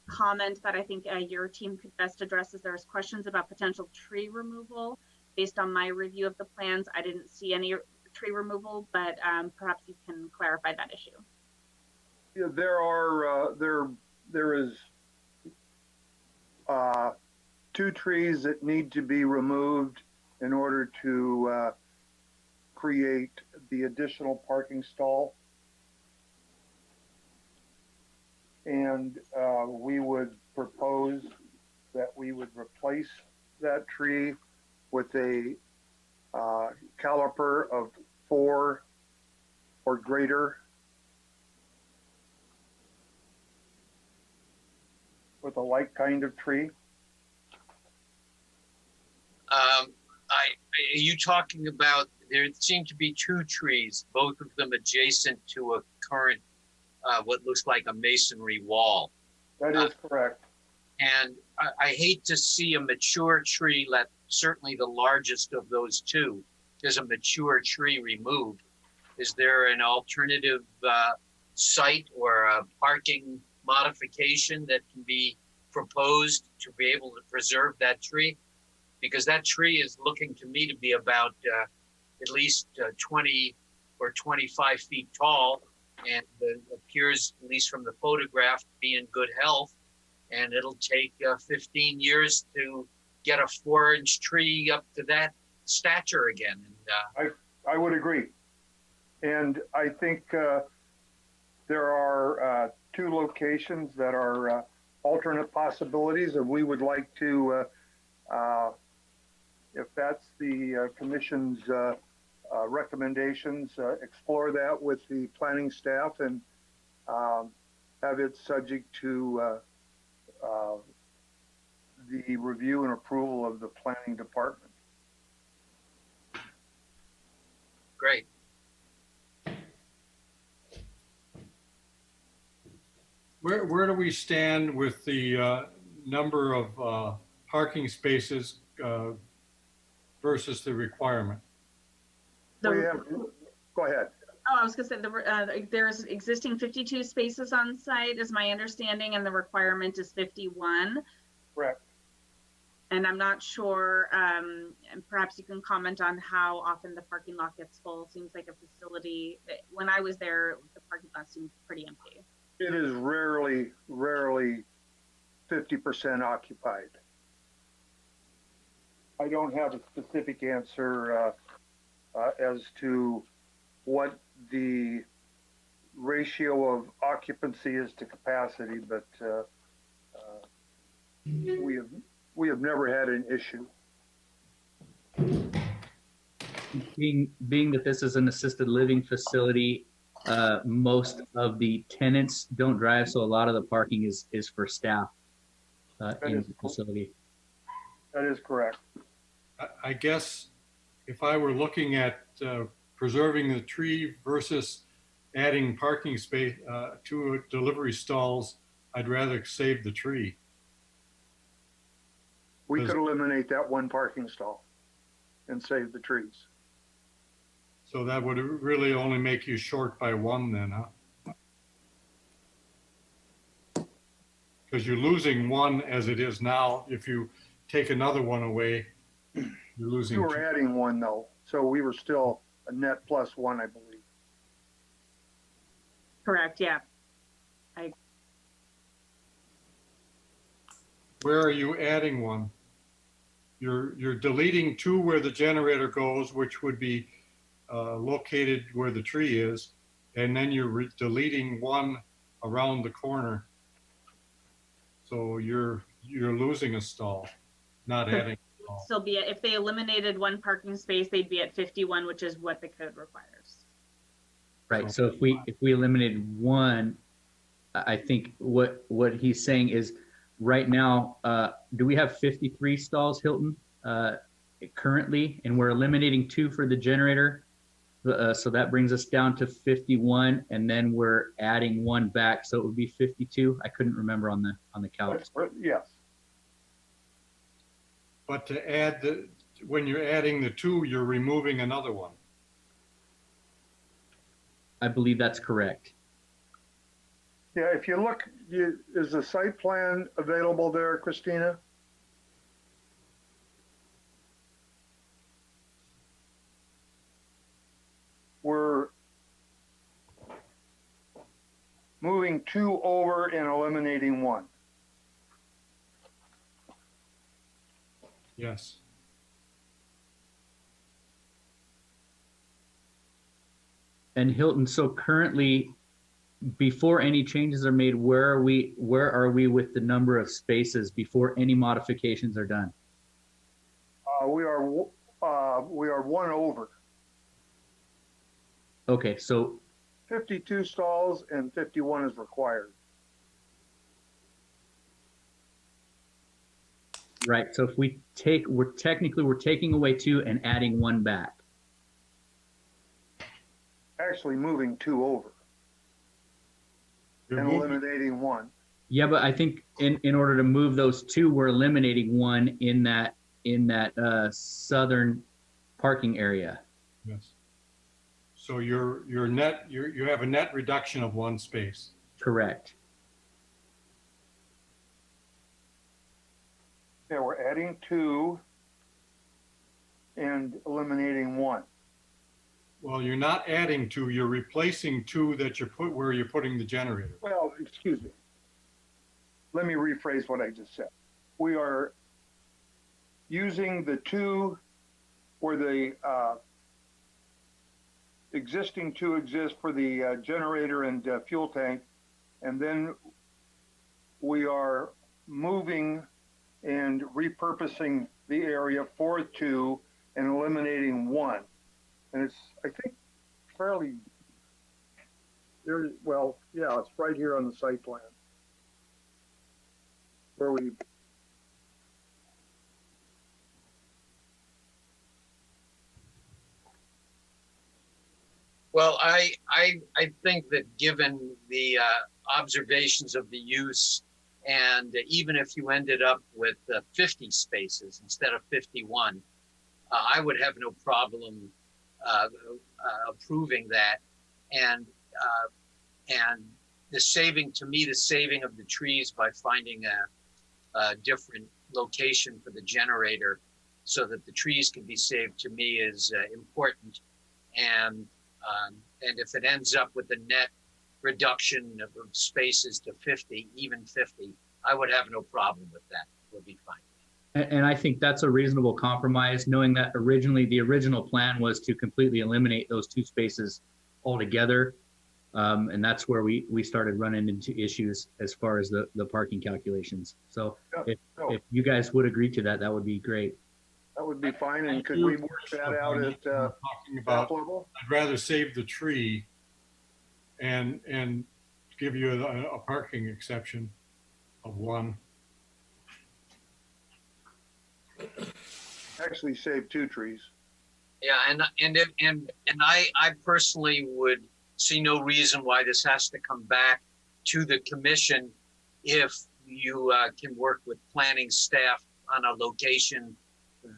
comment that I think your team could best address is there's questions about potential tree removal. Based on my review of the plans, I didn't see any tree removal, but perhaps you can clarify that issue. Yeah, there is 2 trees that need to be removed in order to create the additional parking stall. And we would propose that we would replace that tree with a caliper of 4 or greater, with a like kind of tree. Are you talking about, there seem to be 2 trees, both of them adjacent to a current, what looks like a masonry wall. That is correct. And I hate to see a mature tree, certainly the largest of those 2, there's a mature tree removed. Is there an alternative site or a parking modification that can be proposed to be able to preserve that tree? Because that tree is looking to me to be about at least 20 or 25 feet tall, and appears, at least from the photograph, to be in good health. And it'll take 15 years to get a 4-inch tree up to that stature again. And I would agree. And I think there are 2 locations that are alternate possibilities, and we would like to, if that's the commission's recommendations, explore that with the planning staff and have it subject to the review and approval of the planning department. great. Where do we stand with the number of parking spaces versus the requirement? Go ahead. Oh, I was gonna say there's existing 52 spaces on site is my understanding, and the requirement is 51. Correct. And I'm not sure, and perhaps you can comment on how often the parking lot gets full. Seems like a facility, when I was there, the parking lot seemed pretty empty. It is rarely 50% occupied. I don't have a specific answer as to what the ratio of occupancy is to capacity, but we have never had an issue. Being that this is an assisted living facility, most of the tenants don't drive, so a lot of the parking is for staff in the facility. That is correct. I guess if I were looking at preserving the tree versus adding parking space to delivery stalls, I'd rather save the tree. We could eliminate that one parking stall and save the trees. So that would really only make you short by one then, huh? Because you're losing one as it is now. If you take another one away, you're losing. We were adding one though, so we were still a net plus one, I believe. Correct, yeah. Where are you adding one? You're deleting 2 where the generator goes, which would be located where the tree is, and then you're deleting 1 around the corner. So you're losing a stall, not adding a stall. Still be if they eliminated 1 parking space, they'd be at 51, which is what the code requires. Right. So if we eliminated 1, I think what he's saying is right now, do we have 53 stalls, Hilton, currently? And we're eliminating 2 for the generator. So that brings us down to 51, and then we're adding 1 back. So it would be 52. I couldn't remember on the calc. Yes. But to add when you're adding the 2, you're removing another one. I believe that's correct. Yeah, if you look, is the site plan available there, Christina? We're moving 2 over and eliminating 1. Yes. And Hilton, so currently, before any changes are made, where are we with the number of spaces before any modifications are done? We are 1 over. Okay, so 52 stalls and 51 is required. right. So if we take, we're taking away 2 and adding 1 back. Actually moving 2 over and eliminating 1. Yeah, but I think in order to move those 2, we're eliminating 1 in that southern parking area. Yes. So you have a net reduction of one space. Correct. Yeah, we're adding 2 and eliminating 1. Well, you're not adding 2, you're replacing 2 that where you're putting the generator. Well, excuse me. Let me rephrase what I just said. We are using the 2 where the existing 2 exist for the generator and fuel tank, and then we are moving and repurposing the area for 2 and eliminating 1. And it's, I think, fairly, well, yeah, it's right here on the site plan. Where we, Well, I think that given the observations of the use, and even if you ended up with 50 spaces instead of 51, I would have no problem approving that. And the saving, to me, the saving of the trees by finding a different location for the generator so that the trees can be saved, to me, is important. And if it ends up with a net reduction of spaces to 50, even 50, I would have no problem with that. It would be fine. And I think that's a reasonable compromise, knowing that originally the original plan was to completely eliminate those 2 spaces altogether. And that's where we started running into issues as far as the parking calculations. So if you guys would agree to that, that would be great. that would be fine. And could we work that out at Talking about, top level? I'd rather save the tree and give you a parking exception of 1. Actually save 2 trees. Yeah, and I personally would see no reason why this has to come back to the commission if you can work with planning staff on a location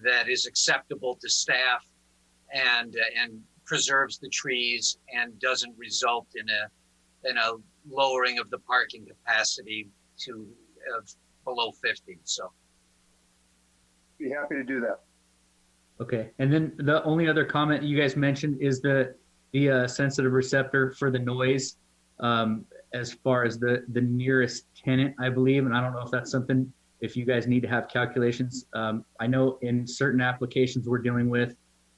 that is acceptable to staff and preserves the trees and doesn't result in a lowering of the parking capacity to below 50. So Be happy to do that. Okay, and then the only other comment you guys mentioned is the sensitive receptor for the noise, as far as the nearest tenant, I believe, and I don't know if that's something, if you guys need to have calculations. I know in certain applications we're dealing with,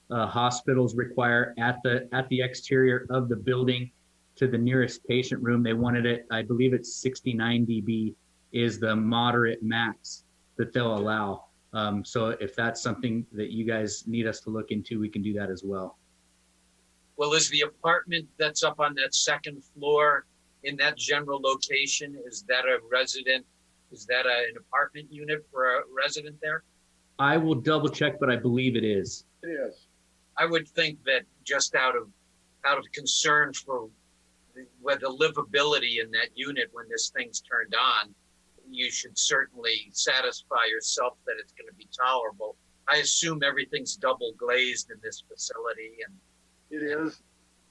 hospitals require at the exterior of the building to the nearest patient room, they wanted it, I believe it's 69 dB is the moderate max that they'll allow. So if that's something that you guys need us to look into, we can do that as well. well, is the apartment that's up on that second floor in that general location, is that a resident? Is that an apartment unit for a resident there? I will double check, but I believe it is. It is. I would think that just out of concern for the livability in that unit when this thing's turned on, you should certainly satisfy yourself that it's going to be tolerable. I assume everything's double glazed in this facility, and It is.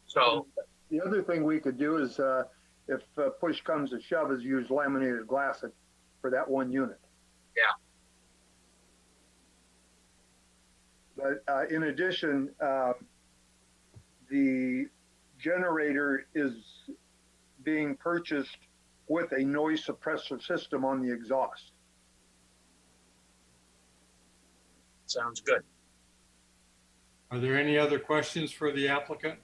so The other thing we could do is, if push comes to shove, is use laminated glass for that one unit. yeah. But in addition, the generator is being purchased with a noise suppressor system on the exhaust. Sounds good. Are there any other questions for the applicant?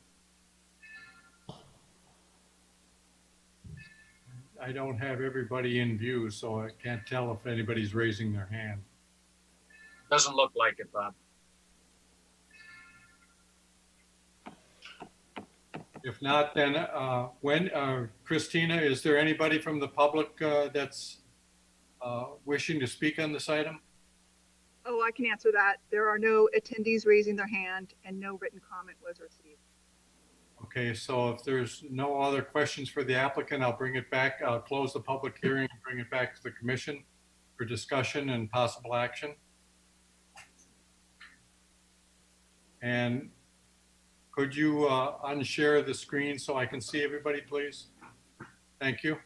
I don't have everybody in view, so I can't tell if anybody's raising their hand. Doesn't look like it, Bob. If not, then Christina, is there anybody from the public that's wishing to speak on this item? Oh, I can answer that. There are no attendees raising their hand and no written comment was received. Okay, so if there's no other questions for the applicant, I'll bring it back. I'll close the public hearing and bring it back to the commission for discussion and possible action. And Could you unshare the screen so I can see everybody, please? Thank you.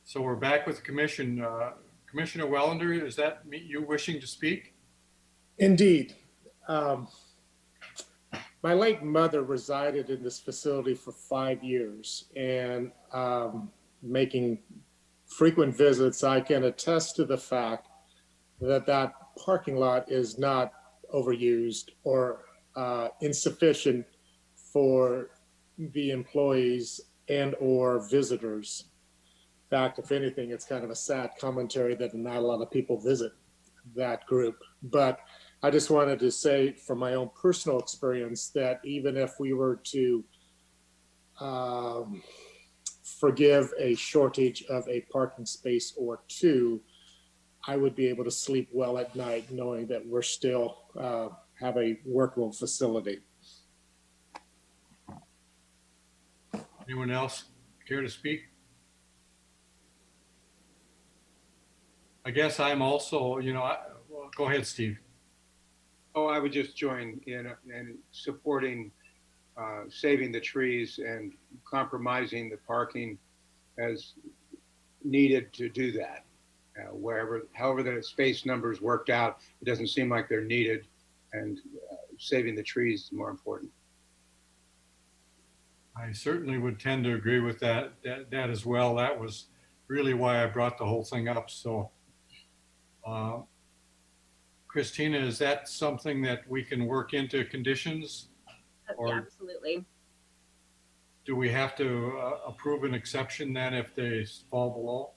So we're back with the commission. Commissioner Wellender, is that you wishing to speak? Indeed. My late mother resided in this facility for 5 years, and making frequent visits, I can attest to the fact that that parking lot is not overused or insufficient for the employees and or visitors. In fact, if anything, it's kind of a sad commentary that not a lot of people visit that group. But I just wanted to say from my own personal experience that even if we were to forgive a shortage of a parking space or two, I would be able to sleep well at night knowing that we're still have a workable facility. Anyone else care to speak? I guess I'm also, well, go ahead, Steve. Oh, I would just join in supporting saving the trees and compromising the parking as needed to do that. However the space numbers worked out, it doesn't seem like they're needed, and saving the trees is more important. I certainly would tend to agree with that as well. That was really why I brought the whole thing up. So, Christina, is that something that we can work into conditions? Yeah, absolutely. Do we have to approve an exception then if they fall below?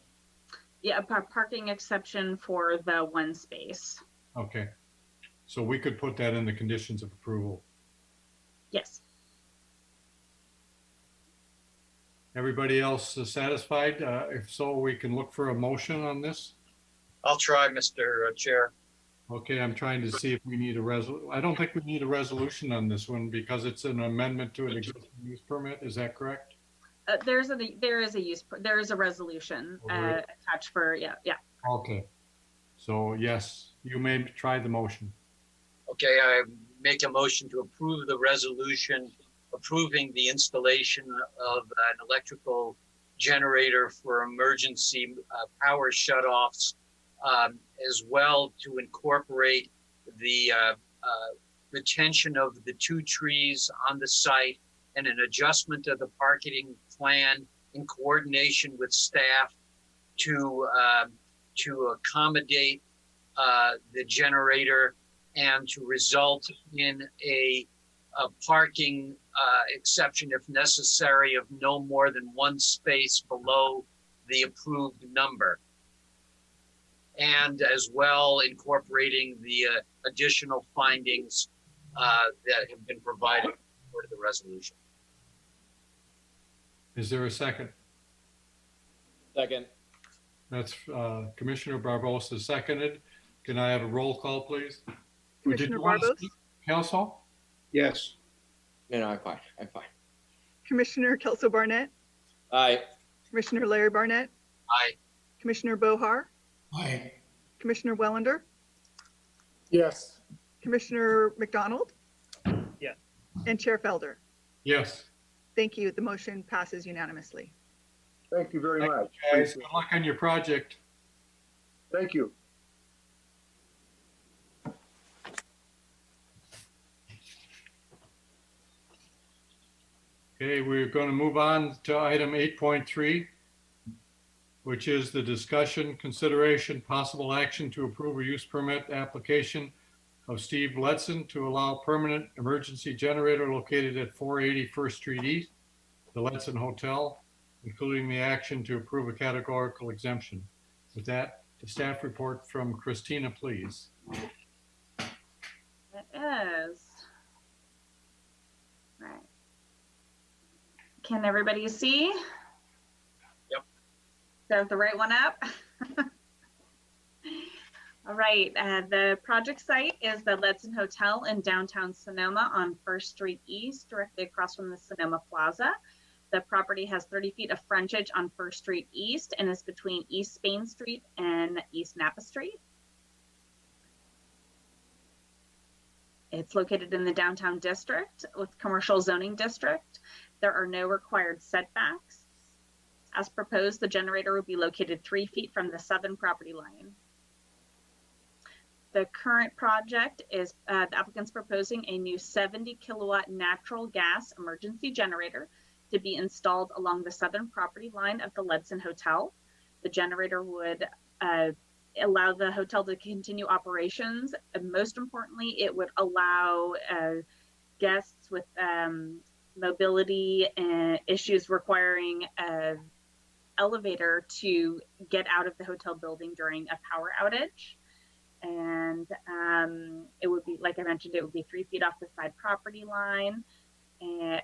Yeah, a parking exception for the one space. Okay. So we could put that in the conditions of approval. Yes. Everybody else satisfied? If so, we can look for a motion on this. I'll try, Mr. Chair. Okay, I'm trying to see if we need a resolution. I don't think we need a resolution on this one because it's an amendment to an existing use permit. Is that correct? There is a resolution attached for, yeah. Okay. So yes, you may try the motion. Okay, I make a motion to approve the resolution approving the installation of an electrical generator for emergency power shutoffs, as well to incorporate the retention of the 2 trees on the site and an adjustment of the parking plan in coordination with staff to accommodate the generator and to result in a parking exception, if necessary, of no more than 1 space below the approved number. And as well incorporating the additional findings that have been provided for the resolution. Is there a second? Second. That's Commissioner Barbosa seconded. Can I have a roll call, please? Commissioner Barbosa? Council? Yes. No, I'm fine. I'm fine. Commissioner Kelso Barnett? Aye. Commissioner Larry Barnett? Aye. Commissioner Bohar? Aye. Commissioner Wellender? Yes. Commissioner McDonald? Yes. And Chair Felder? Yes. Thank you. The motion passes unanimously. Thank you very much. Guys, good luck on your project. Thank you. Okay, we're going to move on to item 8.3, which is the discussion, consideration, possible action to approve a use permit application of Steve Ledson to allow permanent emergency generator located at 480 First Street East, the Ledson Hotel, including the action to approve a categorical exemption. With that, the staff report from Christina, please. It is. Right. Can everybody see? Yep. Do I have the right one up? All right, the project site is the Ledson Hotel in downtown Sonoma on First Street East, directly across from the Sonoma Plaza. The property has 30 feet of frontage on First Street East and is between East Spain Street and East Napa Street. It's located in the downtown district with commercial zoning district. There are no required setbacks. As proposed, the generator will be located 3 feet from the southern property line. The current project is the applicant's proposing a new 70 kilowatt natural gas emergency generator to be installed along the southern property line of the Ledson Hotel. The generator would allow the hotel to continue operations. And most importantly, it would allow guests with mobility issues requiring an elevator to get out of the hotel building during a power outage. And it would be, like I mentioned, it would be 3 feet off the side property line and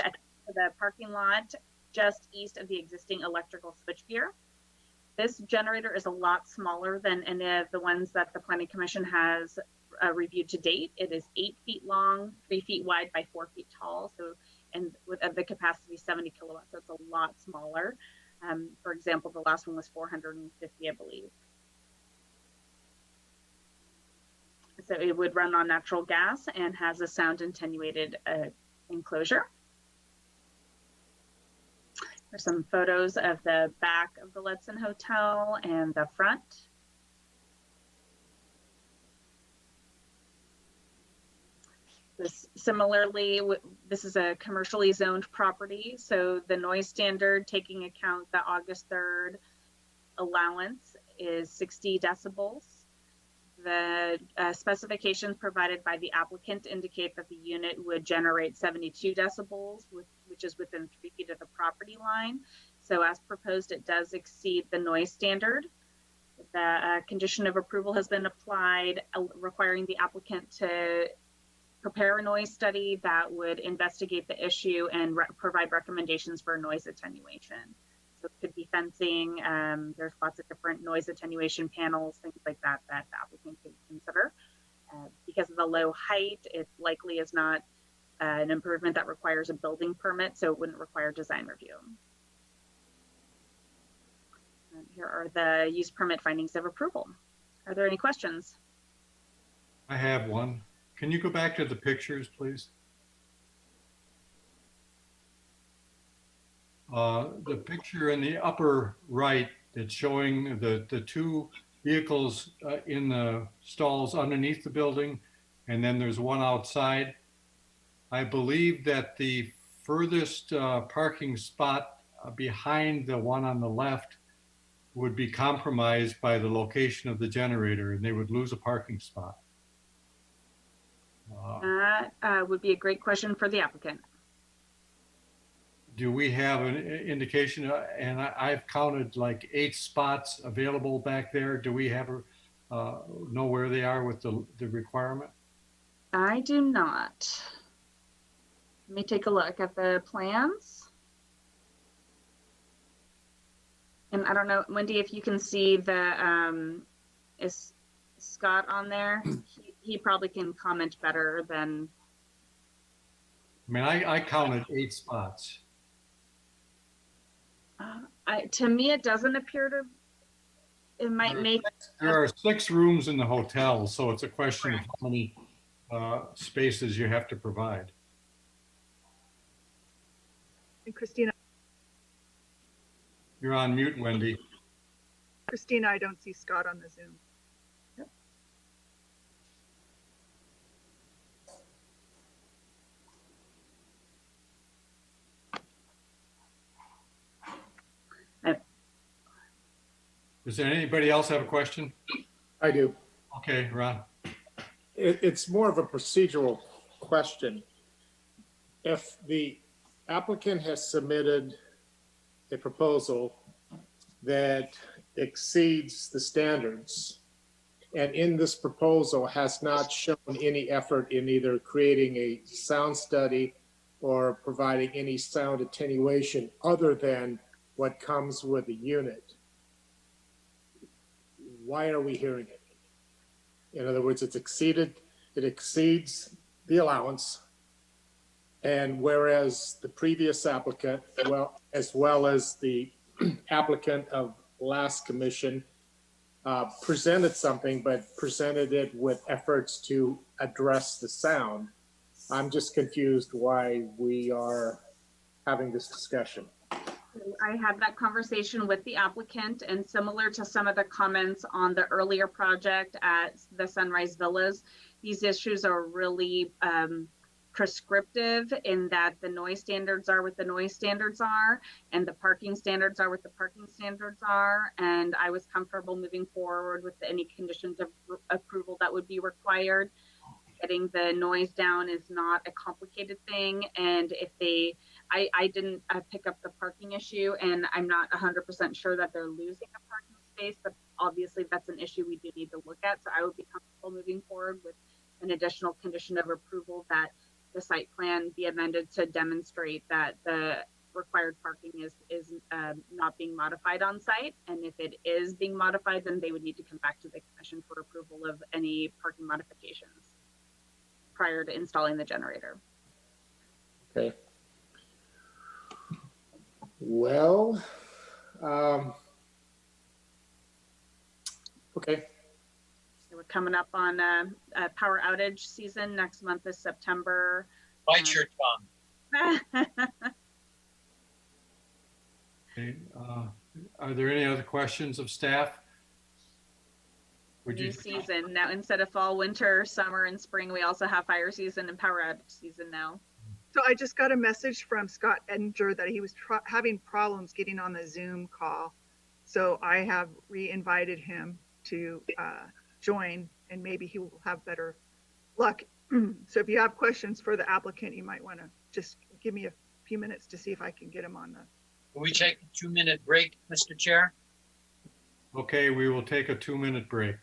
at the parking lot just east of the existing electrical switchgear. This generator is a lot smaller than any of the ones that the Planning Commission has reviewed to date. It is 8 feet long, 3 feet wide by 4 feet tall. So, and with the capacity 70 kilowatts, so it's a lot smaller. For example, the last one was 450, I believe. So it would run on natural gas and has a sound attenuated enclosure. There's some photos of the back of the Ledson Hotel and the front. Similarly, this is a commercially zoned property, so the noise standard, taking account the August 3rd allowance, is 60 decibels. The specifications provided by the applicant indicate that the unit would generate 72 decibels, which is within 3 feet of the property line. So as proposed, it does exceed the noise standard. The condition of approval has been applied, requiring the applicant to prepare a noise study that would investigate the issue and provide recommendations for noise attenuation. So it could be fencing. There's lots of different noise attenuation panels, things like that, that the applicant could consider. Because of the low height, it likely is not an improvement that requires a building permit, so it wouldn't require design review. And here are the use permit findings of approval. Are there any questions? I have one. Can you go back to the pictures, please? The picture in the upper right that's showing the two vehicles in the stalls underneath the building, and then there's one outside. I believe that the furthest parking spot behind the one on the left would be compromised by the location of the generator, and they would lose a parking spot. That would be a great question for the applicant. Do we have an indication? And I've counted like 8 spots available back there. Do we have know where they are with the requirement? I do not. Let me take a look at the plans. And I don't know, Wendy, if you can see the, is Scott on there? He probably can comment better than. I mean, I counted 8 spots. To me, it doesn't appear to, it might make. There are 6 rooms in the hotel, so it's a question of how many spaces you have to provide. And Christina, You're on mute, Wendy. Christina, I don't see Scott on the Zoom. Does there anybody else have a question? I do. Okay, Ron. It's more of a procedural question. If the applicant has submitted a proposal that exceeds the standards, and in this proposal has not shown any effort in either creating a sound study or providing any sound attenuation other than what comes with the unit, why are we hearing it? In other words, it exceeds the allowance. And whereas the previous applicant, as well as the applicant of last commission, presented something, but presented it with efforts to address the sound. I'm just confused why we are having this discussion. I had that conversation with the applicant, and similar to some of the comments on the earlier project at the Sunrise Villas, these issues are really prescriptive in that the noise standards are what the noise standards are, and the parking standards are what the parking standards are. And I was comfortable moving forward with any conditions of approval that would be required. Getting the noise down is not a complicated thing. And if I didn't pick up the parking issue, and I'm not 100% sure that they're losing a parking space, but obviously that's an issue we do need to look at. So I would be comfortable moving forward with an additional condition of approval that the site plan be amended to demonstrate that the required parking is not being modified on site. And if it is being modified, then they would need to come back to the commission for approval of any parking modifications prior to installing the generator. Okay. Well, okay. We're coming up on a power outage season. Next month is September. Bite your tongue. Okay, are there any other questions of staff? Would New you? season now, instead of fall, winter, summer, and spring, we also have fire season and power outage season now. So I just got a message from Scott Edinger that he was having problems getting on the Zoom call. So I have re-invited him to join, and maybe he will have better luck. So if you have questions for the applicant, you might want to just give me a few minutes to see if I can get him on the. Can we take a 2-minute break, Mr. Chair? Okay, we will take a 2-minute break.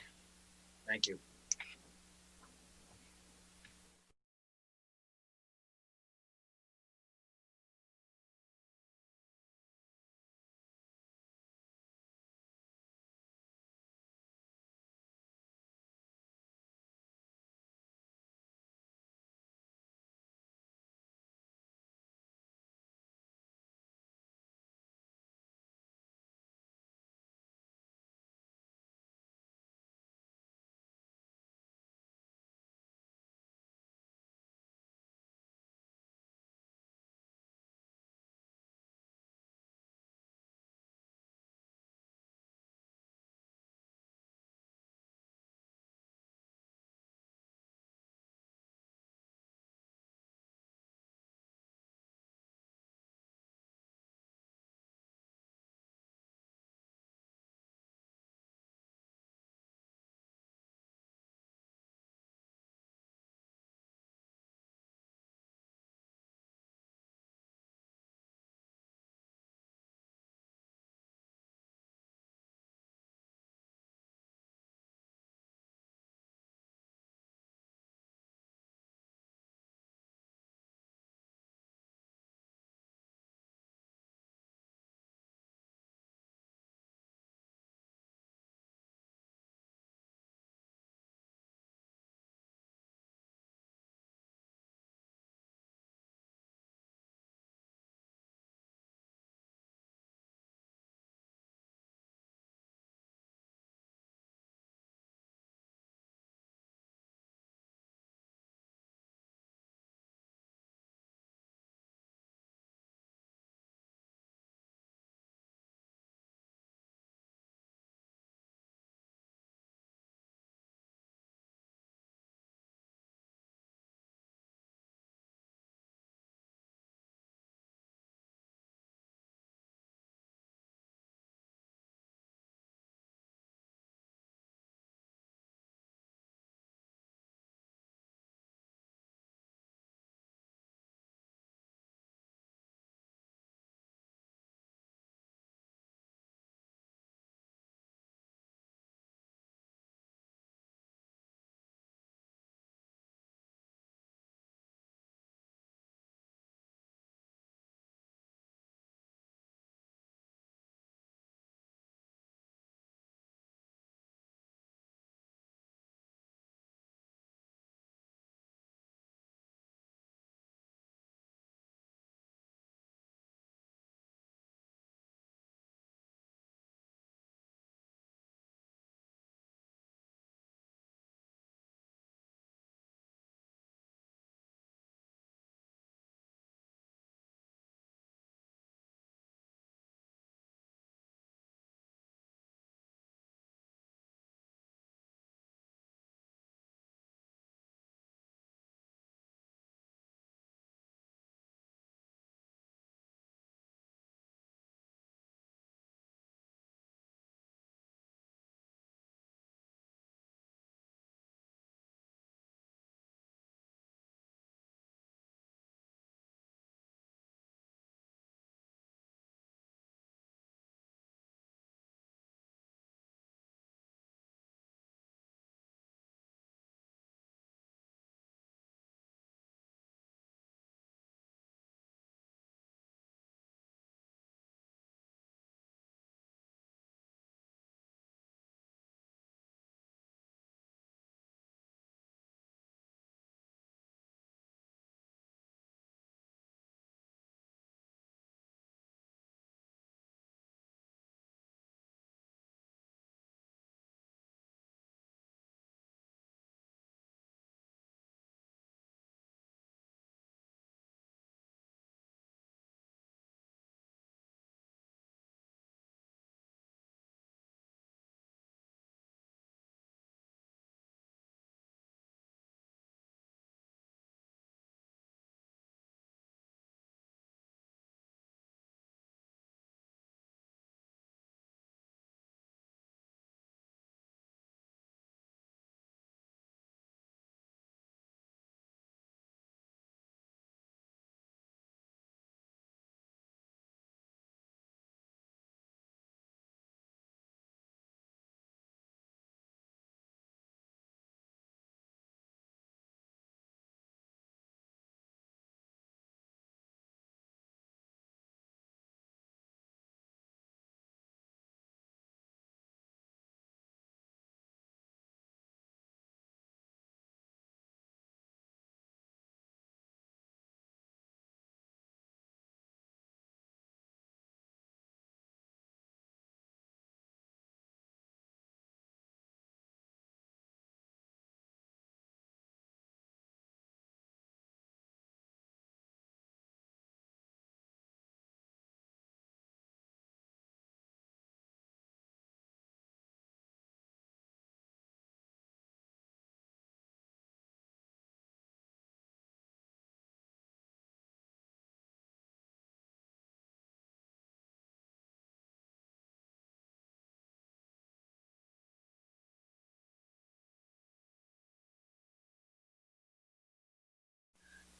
Thank you.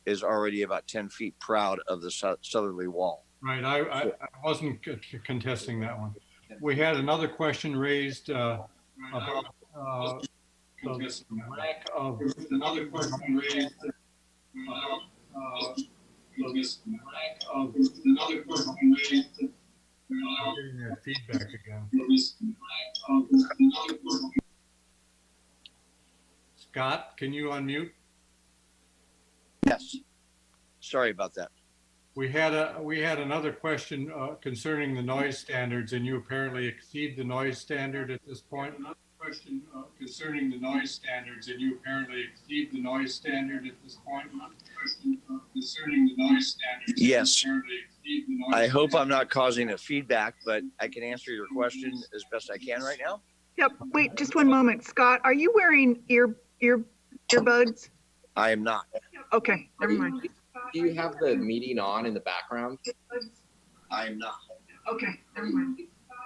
is already about 10 feet proud of the southerly wall. Right, I wasn't contesting that one. We had another question raised about the lack of another question raised about the lack of another question raised. I'm getting that feedback again. Scott, can you unmute? Yes. Sorry about that. We had another question concerning the noise standards, and you apparently exceed the noise standard at this point. Another question concerning the noise standards, and you apparently exceed the noise standard at this point. Another question concerning the noise standards. Yes. I hope I'm not causing a feedback, but I can answer your question as best I can right now. Yep. Wait, just one moment. Scott, are you wearing earbuds? I am not. Okay, never mind. Do you have the meeting on in the background? I am not. Okay, never mind.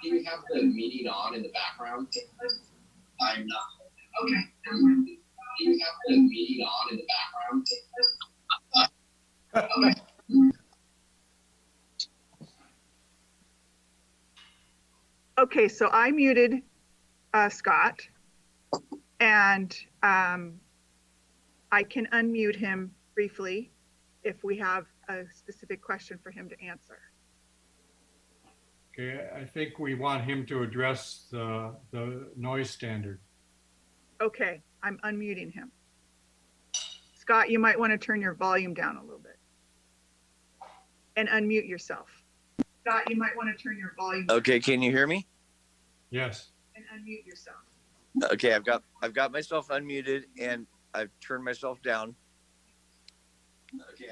Do you have the meeting on in the background? I am not. Okay, never mind. Do you have the meeting on in the background? Okay, so I muted Scott, and I can unmute him briefly if we have a specific question for him to answer. Okay, I think we want him to address the noise standard. Okay, I'm unmuting him. Scott, you might want to turn your volume down a little bit and unmute yourself. Scott, you might want to turn your volume down. Okay, can you hear me? Yes. And unmute yourself. Okay, I've got myself unmuted and I've turned myself down. Okay,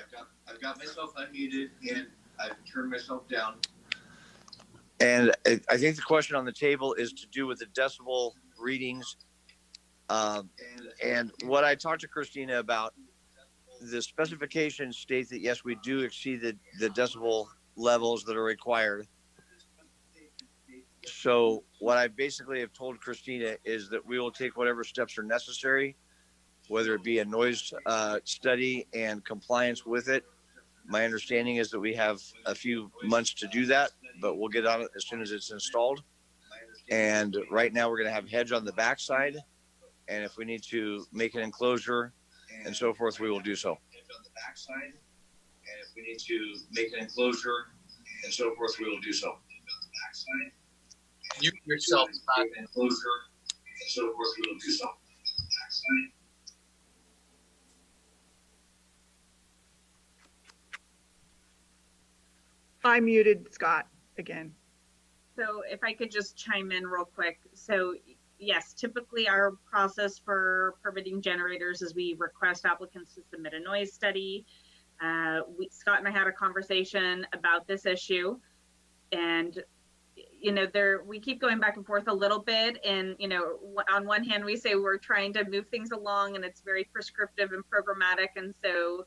I've got myself unmuted and I've turned myself down. And I think the question on the table is to do with the decibel readings. And what I talked to Christina about, the specifications state that yes, we do exceed the decibel levels that are required. So what I basically have told Christina is that we will take whatever steps are necessary, whether it be a noise study and compliance with it. My understanding is that we have a few months to do that, but we'll get on it as soon as it's installed. And right now we're going to have hedge on the backside. And if we need to make an enclosure and so forth, we will do so. And if we need to make an enclosure and so forth, we will do so. Mute yourself, Scott. Enclosure and so forth, we will do so. I muted Scott again. So if I could just chime in real quick. So yes, typically our process for permitting generators is we request applicants to submit a noise study. Scott and I had a conversation about this issue, and we keep going back and forth a little bit. And on one hand, we say we're trying to move things along, and it's very prescriptive and programmatic, and so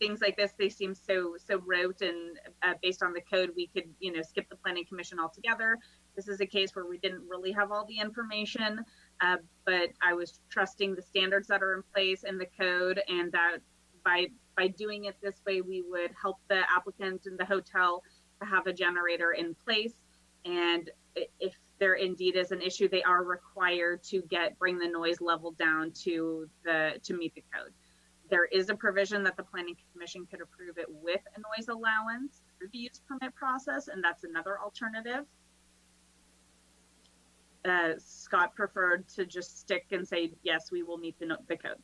things like this, they seem so rote, and based on the code, we could skip the planning commission altogether. This is a case where we didn't really have all the information, but I was trusting the standards that are in place in the code, and that by doing it this way, we would help the applicant and the hotel to have a generator in place. And if there indeed is an issue, they are required to bring the noise level down to meet the code. There is a provision that the planning commission could approve it with a noise allowance through the use permit process, and that's another alternative. Scott preferred to just stick and say, yes, we will meet the code.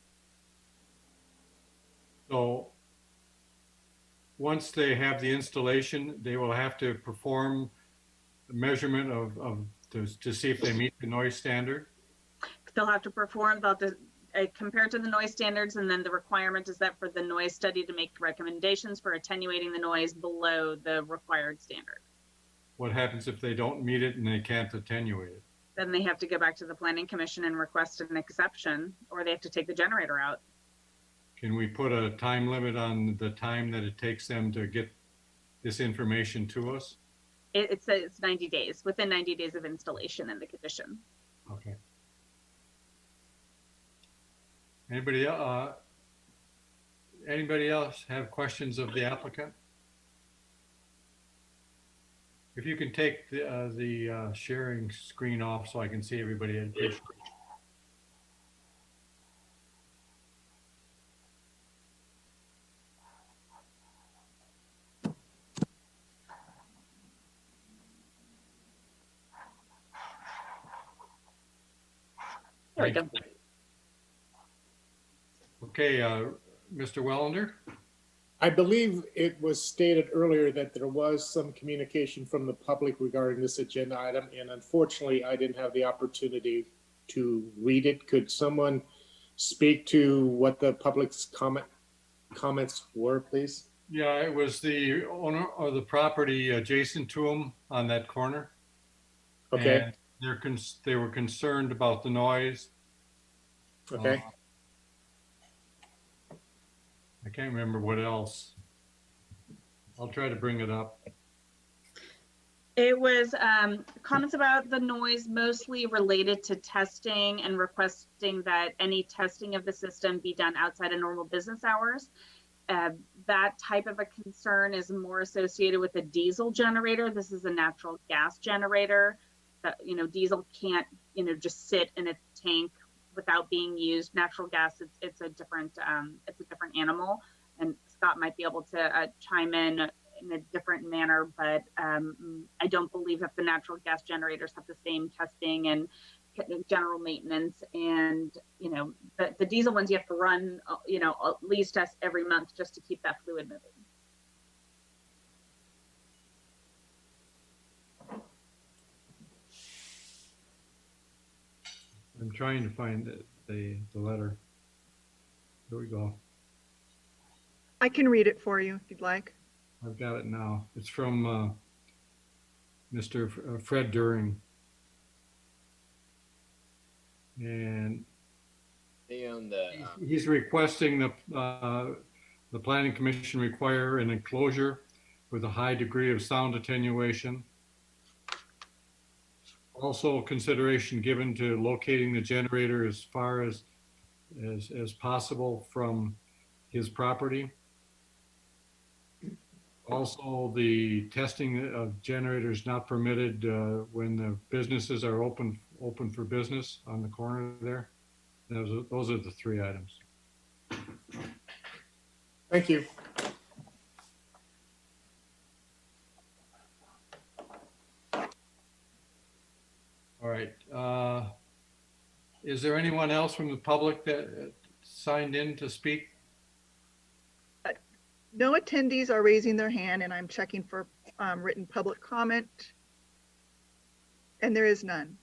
So once they have the installation, they will have to perform the measurement to see if they meet the noise standard. They'll have to perform, compared to the noise standards, and then the requirement is that for the noise study to make recommendations for attenuating the noise below the required standard. What happens if they don't meet it and they can't attenuate it? Then they have to go back to the planning commission and request an exception, or they have to take the generator out. Can we put a time limit on the time that it takes them to get this information to us? It's 90 days, within 90 days of installation in the condition. Okay. Anybody else? Anybody else have questions of the applicant? If you can take the sharing screen off so I can see everybody. I'd appreciate it. There we go. Okay, Mr. Wellender? I believe it was stated earlier that there was some communication from the public regarding this agenda item, and unfortunately, I didn't have the opportunity to read it. Could someone speak to what the public's comments were, please? Yeah, it was the owner of the property adjacent to him on that corner. Okay. And they were concerned about the noise. Okay. I can't remember what else. I'll try to bring it up. It was comments about the noise, mostly related to testing and requesting that any testing of the system be done outside of normal business hours. That type of a concern is more associated with a diesel generator. This is a natural gas generator. That, you know, diesel can't, you know, just sit in a tank without being used. Natural gas, it's a different animal, and Scott might be able to chime in a different manner, but I don't believe that the natural gas generators have the same testing and general maintenance. And you know, the diesel ones you have to run, you know, at least test every month just to keep that fluid moving. I'm trying to find the letter. Here we go. I can read it for you if you'd like. I've got it now. It's from Mr. Fred During. And They own the. he's requesting the Planning Commission require an enclosure with a high degree of sound attenuation. Also, consideration given to locating the generator as far as possible from his property. Also, the testing of generators not permitted when the businesses are open for business on the corner there. Those are the three items. Thank you. All right. Is there anyone else from the public that signed in to speak? No attendees are raising their hand, and I'm checking for written public comment, and there is none.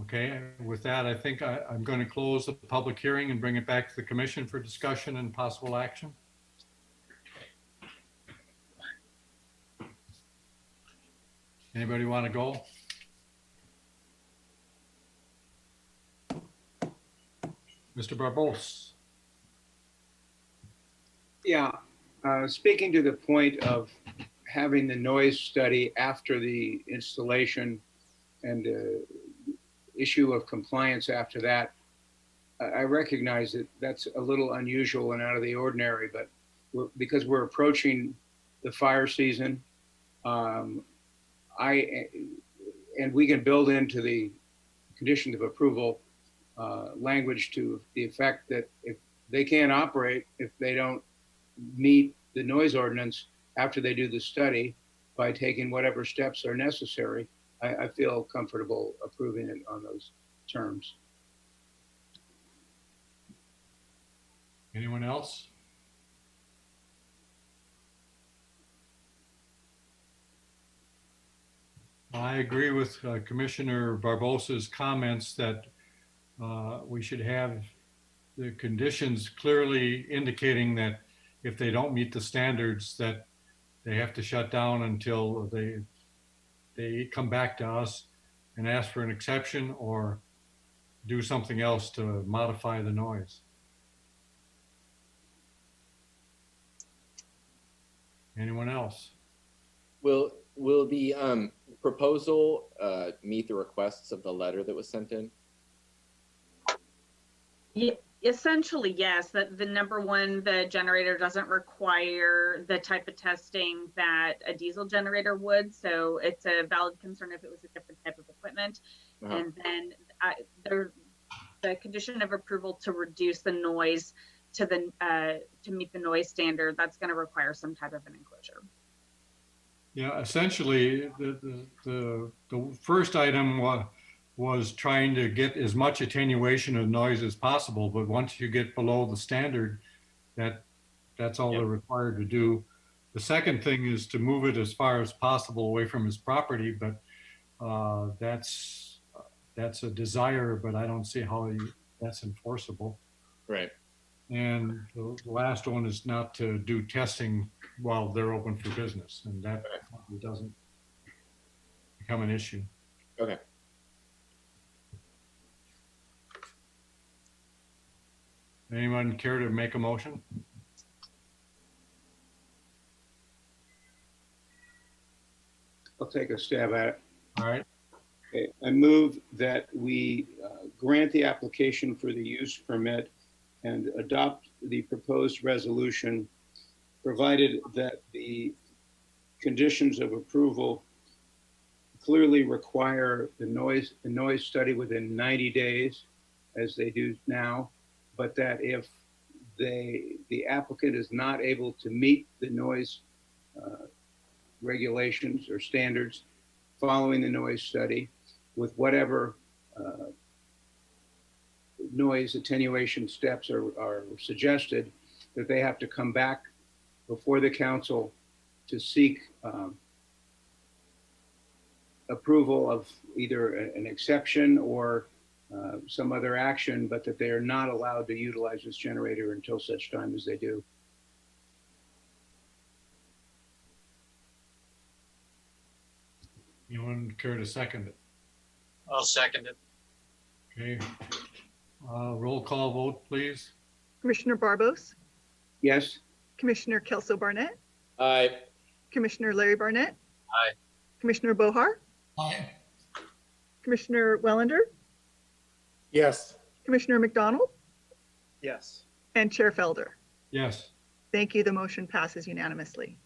Okay, with that, I think I'm going to close the public hearing and bring it back to the commission for discussion and possible action. Anybody want to go? Mr. Barbos. Yeah, speaking to the point of having the noise study after the installation and issue of compliance after that, I recognize that that's a little unusual and out of the ordinary, but because we're approaching the fire season, and we can build into the conditions of approval language to the effect that if they can't operate, if they don't meet the noise ordinance after they do the study by taking whatever steps are necessary, I feel comfortable approving it on those terms. Anyone else? I agree with Commissioner Barbosa's comments that we should have the conditions clearly indicating that if they don't meet the standards, that they have to shut down until they come back to us and ask for an exception or do something else to modify the noise. Anyone else? Will the proposal meet the requests of the letter that was sent in? Essentially, yes. The number one, the generator doesn't require the type of testing that a diesel generator would. So it's a valid concern if it was a different type of equipment. And then the condition of approval to reduce the noise to meet the noise standard, that's going to require some type of an enclosure. Yeah, essentially, the first item was trying to get as much attenuation of noise as possible, but once you get below the standard, that's all they're required to do. The second thing is to move it as far as possible away from his property, but that's a desire, but I don't see how that's enforceable. Right. And the last one is not to do testing while they're open for business, and that doesn't become an issue. Okay. Anyone care to make a motion? I'll take a stab at it. All right. Okay, I move that we grant the application for the use permit and adopt the proposed resolution, provided that the conditions of approval clearly require the noise study within 90 days, as they do now, but that if the applicant is not able to meet the noise regulations or standards following the noise study with whatever noise attenuation steps are suggested, that they have to come back before the council to seek approval of either an exception or some other action, but that they are not allowed to utilize this generator until such time as they do. Anyone care to second it? I'll second it. Okay. Roll call vote, please. Commissioner Barbos, Yes? Commissioner Kelso Barnett, Aye. Commissioner Larry Barnett, Aye. Commissioner Bohar, Aye. Commissioner Wellender, Yes. Commissioner McDonald, Yes. and Chair Felder. Yes. Thank you. The motion passes unanimously.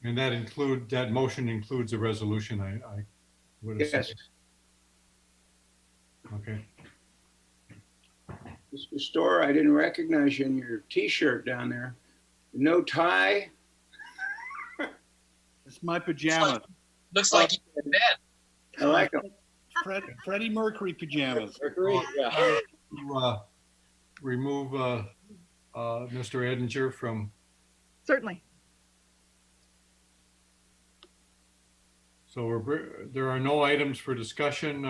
And that motion includes a resolution, I would assume. Yes. Okay. Mr. Storr, I didn't recognize you in your t-shirt down there. No tie? It's my pajamas. Looks like you're in bed. I like them. Freddie Mercury pajamas. Mercury, yeah. Remove Mr. Edinger from. Certainly. So there are no items for discussion.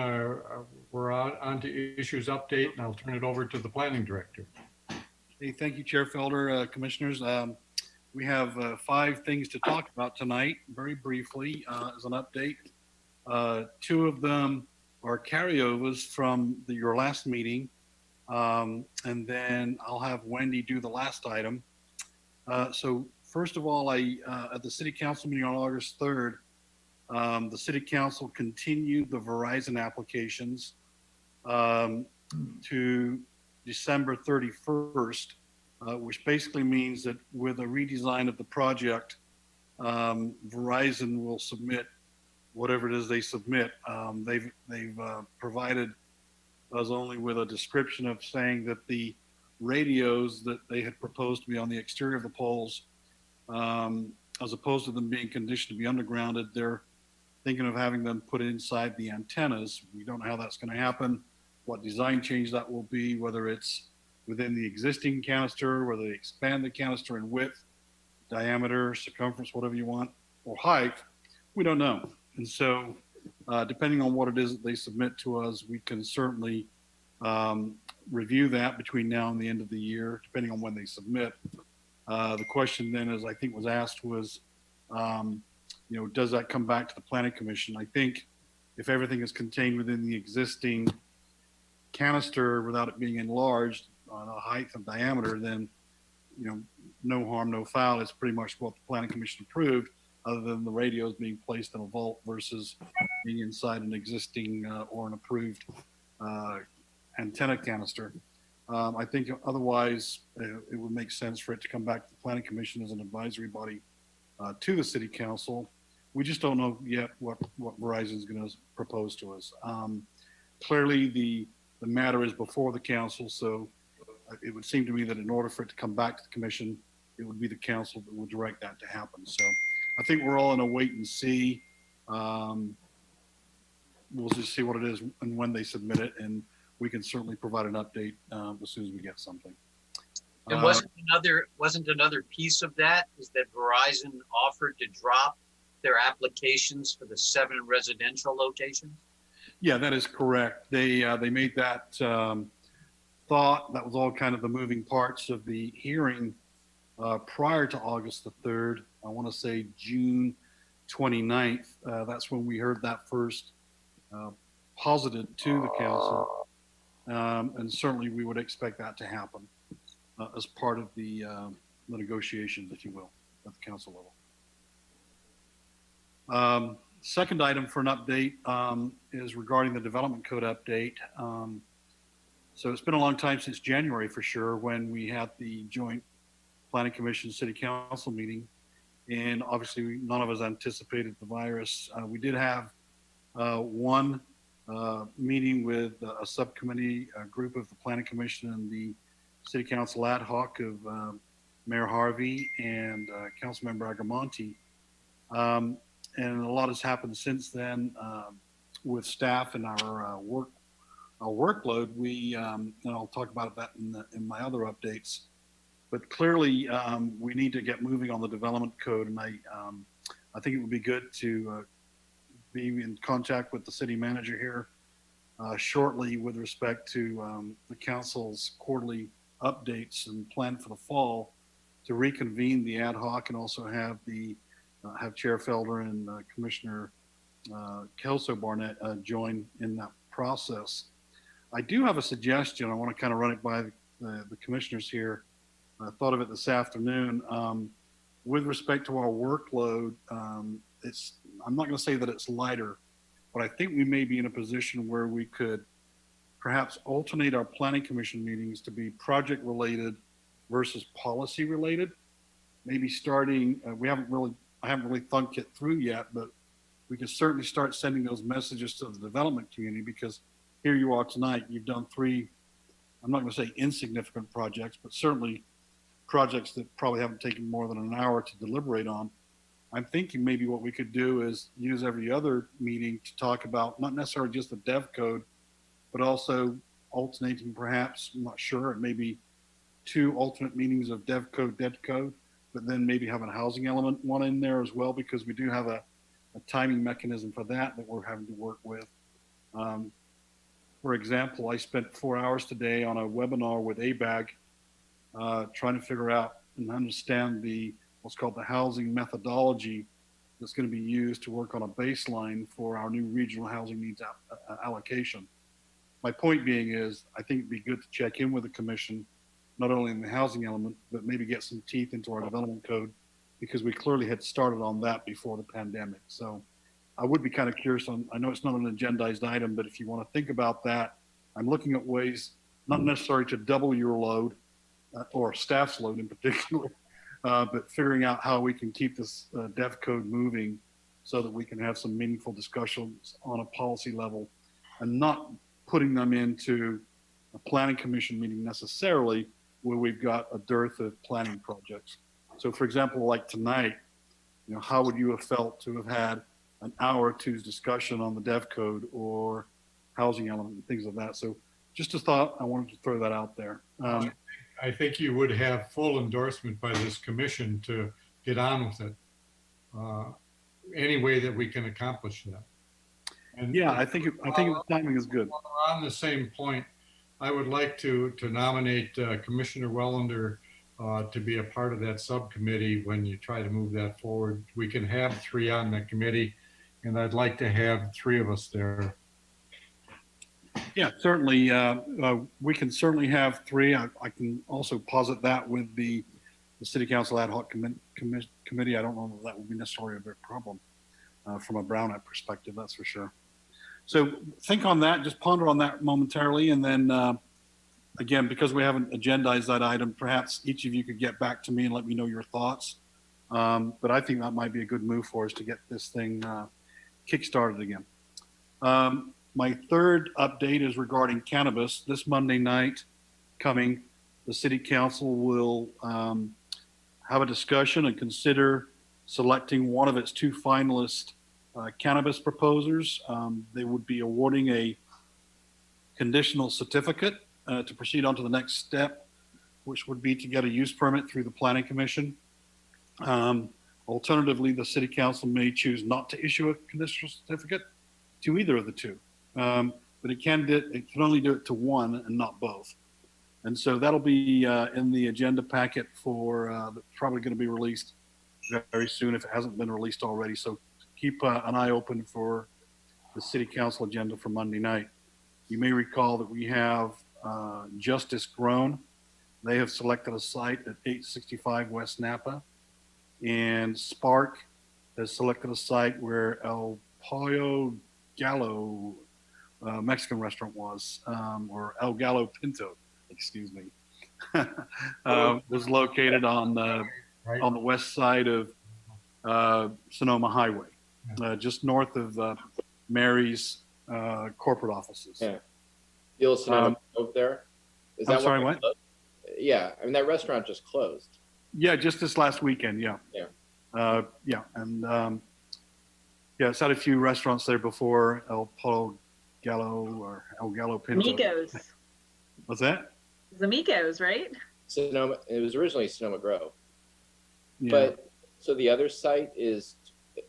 We're on to issues update, and I'll turn it over to the planning director. Hey, thank you, Chair Felder, commissioners. We have 5 things to talk about tonight, very briefly, as an update. 2 of them are carryovers from your last meeting, and then I'll have Wendy do the last item. So first of all, at the City Council meeting on August 3rd, the City Council continued the Verizon applications to December 31st, which basically means that with a redesign of the project, Verizon will submit whatever it is they submit. They've provided us only with a description of saying that the radios that they had proposed to be on the exterior of the poles, as opposed to them being conditioned to be undergrounded, they're thinking of having them put inside the antennas. We don't know how that's going to happen, what design change that will be, whether it's within the existing canister, whether they expand the canister in width, diameter, circumference, whatever you want, or height. We don't know. And so depending on what it is that they submit to us, we can certainly review that between now and the end of the year, depending on when they submit. The question then, as I think was asked, was, does that come back to the Planning Commission? I think if everything is contained within the existing canister without it being enlarged on a height and diameter, then, no harm, no foul. It's pretty much what the Planning Commission approved, other than the radios being placed in a vault versus being inside an existing or an approved antenna canister. I think otherwise it would make sense for it to come back to the Planning Commission as an advisory body to the City Council. We just don't know yet what Verizon is going to propose to us. Clearly, the matter is before the council, so it would seem to me that in order for it to come back to the commission, it would be the council that would direct that to happen. So I think we're all in a wait and see. We'll just see what it is and when they submit it, and we can certainly provide an update as soon as we get something. And wasn't another piece of that is that Verizon offered to drop their applications for the 7 residential locations? Yeah, that is correct. They made that thought. That was all kind of the moving parts of the hearing prior to August the 3rd. I want to say June 29th. That's when we heard that first posited to the council. And certainly we would expect that to happen as part of the negotiations, if you will, at the council level. Second item for an update is regarding the development code update. So it's been a long time since January for sure, when we had the joint Planning Commission City Council meeting. And obviously none of us anticipated the virus. We did have one meeting with a subcommittee, a group of the Planning Commission and the City Council ad hoc of Mayor Harvey and Councilmember Agamonte. And a lot has happened since then with staff and our workload. And I'll talk about that in my other updates. But clearly, we need to get moving on the development code, and I think it would be good to be in contact with the city manager here shortly with respect to the council's quarterly updates and plan for the fall to reconvene the ad hoc and also have Chair Felder and Commissioner Kelso Barnett join in that process. I do have a suggestion. I want to kind of run it by the commissioners here. I thought of it this afternoon. With respect to our workload, I'm not going to say that it's lighter, but I think we may be in a position where we could perhaps alternate our Planning Commission meetings to be project related versus policy related. Maybe starting, I haven't really thunk it through yet, but we can certainly start sending those messages to the development community, because here you are tonight, you've done 3, I'm not going to say insignificant projects, but certainly projects that probably haven't taken more than an hour to deliberate on. I'm thinking maybe what we could do is use every other meeting to talk about not necessarily just the dev code, but also alternating perhaps, I'm not sure, maybe 2 alternate meetings of dev code, but then maybe have a housing element one in there as well, because we do have a timing mechanism for that we're having to work with. For example, I spent 4 hours today on a webinar with ABAG, trying to figure out and understand what's called the housing methodology that's going to be used to work on a baseline for our new regional housing needs allocation. My point being is, I think it'd be good to check in with the commission, not only in the housing element, but maybe get some teeth into our development code, because we clearly had started on that before the pandemic. So I would be kind of curious I know it's not an agendized item, but if you want to think about that, I'm looking at ways, not necessarily to double your load or staff's load in particular, but figuring out how we can keep this dev code moving so that we can have some meaningful discussions on a policy level and not putting them into a planning commission meeting necessarily where we've got a dearth of planning projects. So for example, like tonight, how would you have felt to have had an hour or two's discussion on the dev code or housing element and things of that? So just a thought, I wanted to throw that out there. I think you would have full endorsement by this commission to get on with it. Any way that we can accomplish that. And yeah, I think the timing is good. On the same point, I would like to nominate Commissioner Wellender to be a part of that subcommittee when you try to move that forward. We can have 3 on the committee, and I'd like to have 3 of us there. Yeah, certainly. We can certainly have 3. I can also posit that with the City Council Ad Hoc Committee. I don't know that would be necessarily a big problem from a Brown Act perspective, that's for sure. So think on that, just ponder on that momentarily, and then again, because we haven't agendized that item, perhaps each of you could get back to me and let me know your thoughts. But I think that might be a good move for us to get this thing kickstarted again. My third update is regarding cannabis. This Monday night coming, the City Council will have a discussion and consider selecting one of its 2 finalist cannabis proposers. They would be awarding a conditional certificate to proceed on to the next step, which would be to get a use permit through the Planning Commission. Alternatively, the City Council may choose not to issue a conditional certificate to either of the 2. But it can only do it to one and not both. And so that'll be in the agenda packet for probably going to be released very soon if it hasn't been released already. So keep an eye open for the City Council agenda for Monday night. You may recall that we have Justice Grown. They have selected a site at 865 West Napa, and Spark has selected a site where El Pollo Gallo Mexican restaurant was, or El Gallo Pinto, excuse me, was located on the west side of Sonoma Highway, just north of Mary's corporate offices. Yeah. The old Sonoma Grove there. Is that I'm sorry, what? Yeah, I mean that restaurant just closed. Yeah, just this last weekend. Yeah. Yeah. Yeah, and it's had a few restaurants there before. El Pollo Gallo or El Gallo Pinto. Amigos. What's that? Amigos, right? Sonoma. It was originally Sonoma Grove. Yeah. But so the other site is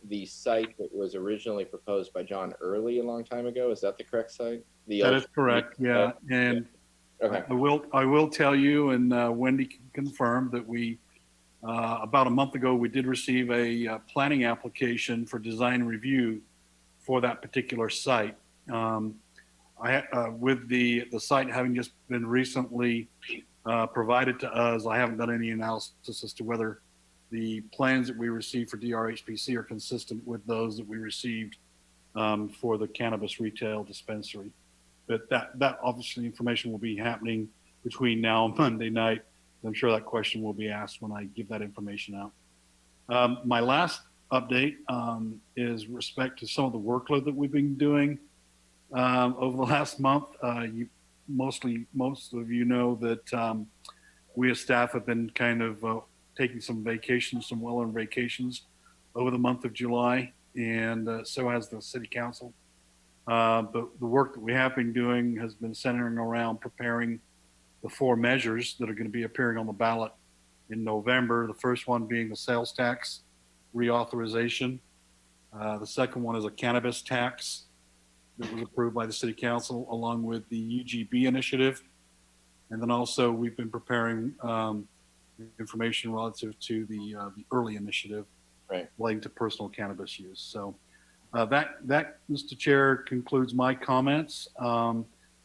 the site that was originally proposed by John Early a long time ago. Is that the correct site? That is correct. Yeah, and okay. I will tell you, and Wendy can confirm that we about a month ago we did receive a planning application for design review for that particular site. With the site having just been recently provided to us, I haven't done any analysis as to whether the plans that we received for DRHPC are consistent with those that we received for the cannabis retail dispensary. But that obviously information will be happening between now and Monday night. I'm sure that question will be asked when I give that information out. My last update is respect to some of the workload that we've been doing over the last month. Most of you know that we as staff have been kind of taking some vacations, some well-earned vacations over the month of July, and so has the City Council. But the work that we have been doing has been centering around preparing the 4 measures that are going to be appearing on the ballot in November. The first one being the sales tax reauthorization. The second one is a cannabis tax that was approved by the City Council, along with the UGB initiative. And then also we've been preparing information relative to the early initiative relating to personal cannabis use. So that, Mr. Chair, concludes my comments.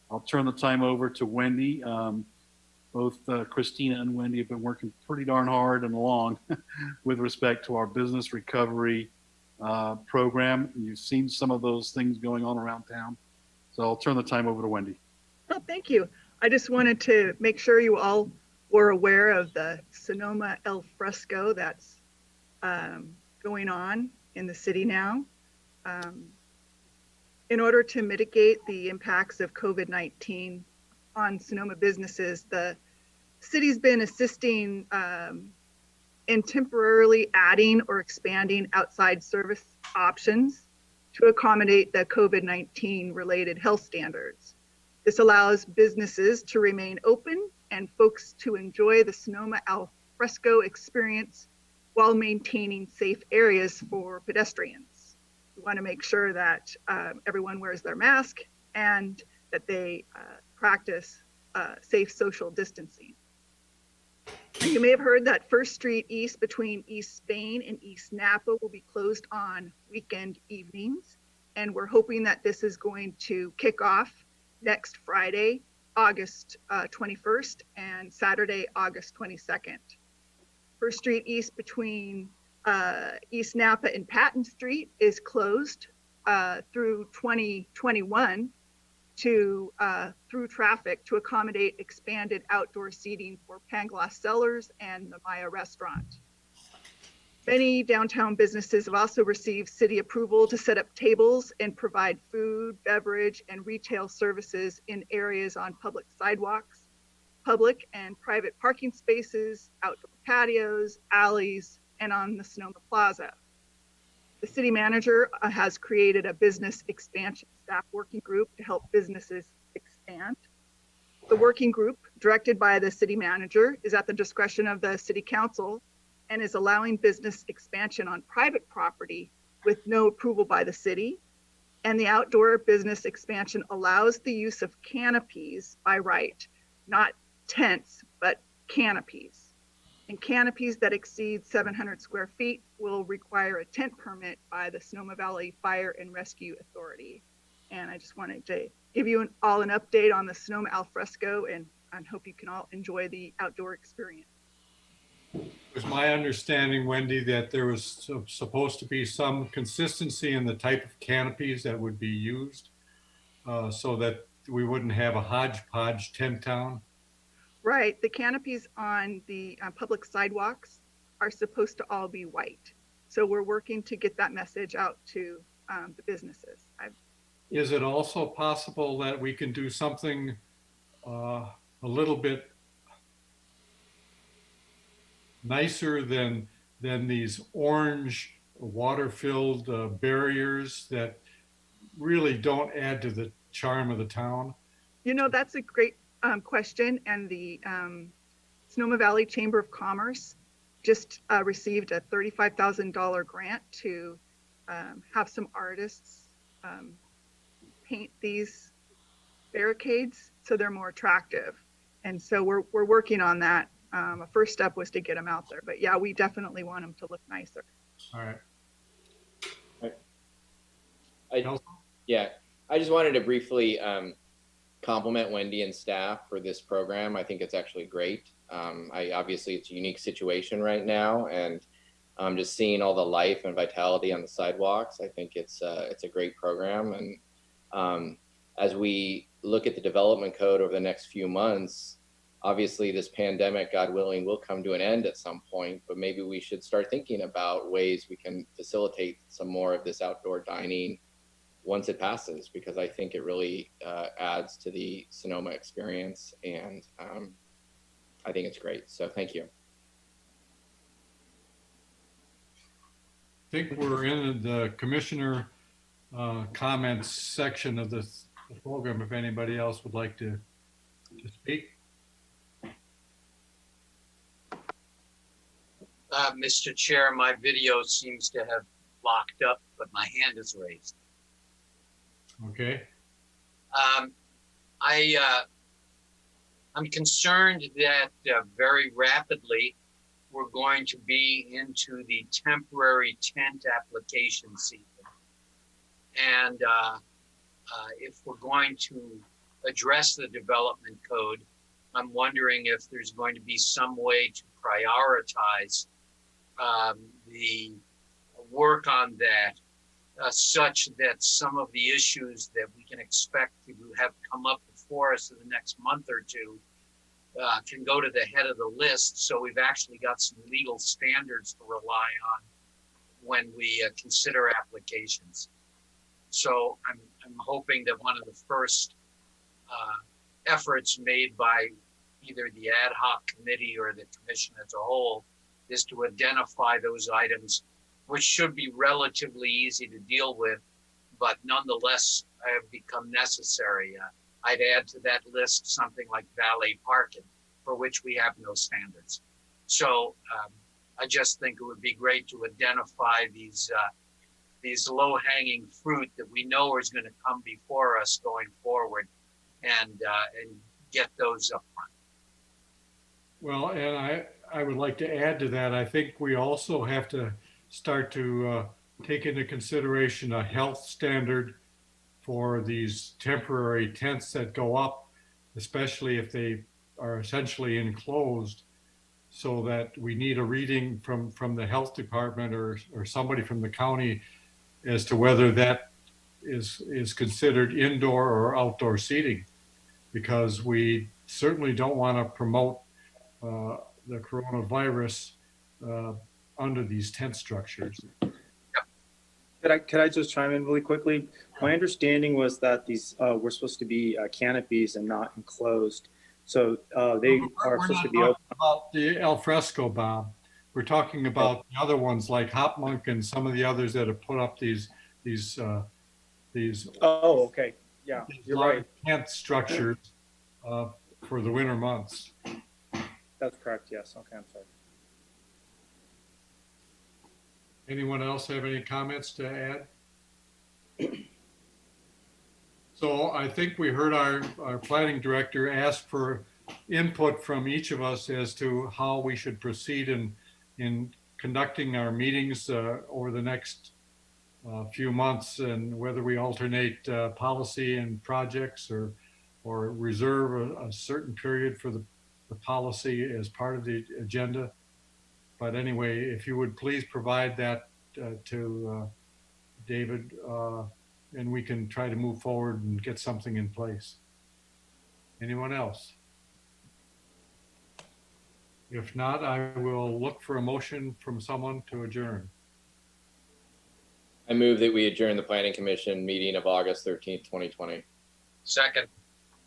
I'll turn the time over to Wendy. Both Christina and Wendy have been working pretty darn hard and long with respect to our business recovery program. You've seen some of those things going on around town. So I'll turn the time over to Wendy. Oh, thank you. I just wanted to make sure you all were aware of the Sonoma El Fresco that's going on in the city now. In order to mitigate the impacts of COVID-19 on Sonoma businesses, the city's been assisting in temporarily adding or expanding outside service options to accommodate the COVID-19 related health standards. This allows businesses to remain open and folks to enjoy the Sonoma Al Fresco experience while maintaining safe areas for pedestrians. We want to make sure that everyone wears their mask and that they practice safe social distancing. And you may have heard that First Street East between East Spain and East Napa will be closed on weekend evenings. And we're hoping that this is going to kick off next Friday, August 21st, and Saturday, August 22nd. First Street East between East Napa and Patton Street is closed through 2021. to through traffic to accommodate expanded outdoor seating for Pangloss Cellars and the Maya Restaurant. Many downtown businesses have also received city approval to set up tables and provide food, beverage, and retail services in areas on public sidewalks, public and private parking spaces, outdoor patios, alleys, and on the Sonoma Plaza. The city manager has created a business expansion staff working group to help businesses expand. The working group, directed by the city manager, is at the discretion of the city council and is allowing business expansion on private property with no approval by the city. And the outdoor business expansion allows the use of canopies by right, not tents, but canopies. And canopies that exceed 700 square feet will require a tent permit by the Sonoma Valley Fire and Rescue Authority. And I just wanted to give you all an update on the Sonoma Alfresco, and I hope you can all enjoy the outdoor experience. It was my understanding, Wendy, that there was supposed to be some consistency in the type of canopies that would be used so that we wouldn't have a hodgepodge tent town. Right, the canopies on the public sidewalks are supposed to all be white. So we're working to get that message out to the businesses. Is it also possible that we can do something a little bit nicer than these orange water-filled barriers that really don't add to the charm of the town? You know, that's a great question, and the Sonoma Valley Chamber of Commerce just received a $35,000 grant to have some artists paint these barricades so they're more attractive. And so we're working on that. A first step was to get them out there, but yeah, we definitely want them to look nicer. All right. I just wanted to briefly compliment Wendy and staff for this program. I think it's actually great. Obviously it's a unique situation right now, and just seeing all the life and vitality on the sidewalks, I think it's a great program. And as we look at the development code over the next few months, obviously this pandemic, God willing, will come to an end at some point, but maybe we should start thinking about ways we can facilitate some more of this outdoor dining once it passes, because I think it really adds to the Sonoma experience, and I think it's great. So thank you. I think we're in the commissioner comments section of the program. If anybody else would like to speak. Mr. Chair, my video seems to have locked up, but my hand is raised. Okay. I'm concerned that very rapidly we're going to be into the temporary tent application season. And if we're going to address the development code, I'm wondering if there's going to be some way to prioritize the work on that such that some of the issues that we can expect to have come up before us in the next month or two can go to the head of the list, so we've actually got some legal standards to rely on when we consider applications. So I'm hoping that one of the first efforts made by either the ad hoc committee or the commission as a whole is to identify those items, which should be relatively easy to deal with, but nonetheless have become necessary. I'd add to that list something like valet parking, for which we have no standards. So I just think it would be great to identify these low-hanging fruit that we know is going to come before us going forward, and get those up front. Well, and I would like to add to that. I think we also have to start to take into consideration a health standard for these temporary tents that go up, especially if they are essentially enclosed, so that we need a reading from the health department or somebody from the county as to whether that is considered indoor or outdoor seating, because we certainly don't want to promote the coronavirus under these tent structures. Could I just chime in really quickly? My understanding was that these were supposed to be canopies and not enclosed. So they are supposed to be open. About the al fresco, Bob. We're talking about the other ones like Hop Monk and some of the others that have put up these Oh, okay. Yeah, you're right. tent structures for the winter months. That's correct. Yes. Okay. I'm sorry. Anyone else have any comments to add? So I think we heard our planning director ask for input from each of us as to how we should proceed in conducting our meetings over the next few months, and whether we alternate policy and projects or reserve a certain period for the policy as part of the agenda. But anyway, if you would please provide that to David, and we can try to move forward and get something in place. Anyone else? If not, I will look for a motion from someone to adjourn. I move that we adjourn the Planning Commission meeting of August 13th, 2020. Second.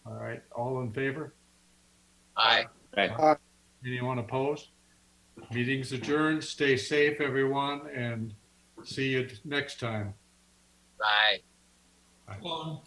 All right, all in favor? Aye. Aye. Anyone opposed? Meeting's adjourned. Stay safe, everyone, and see you next time. Bye. Bye.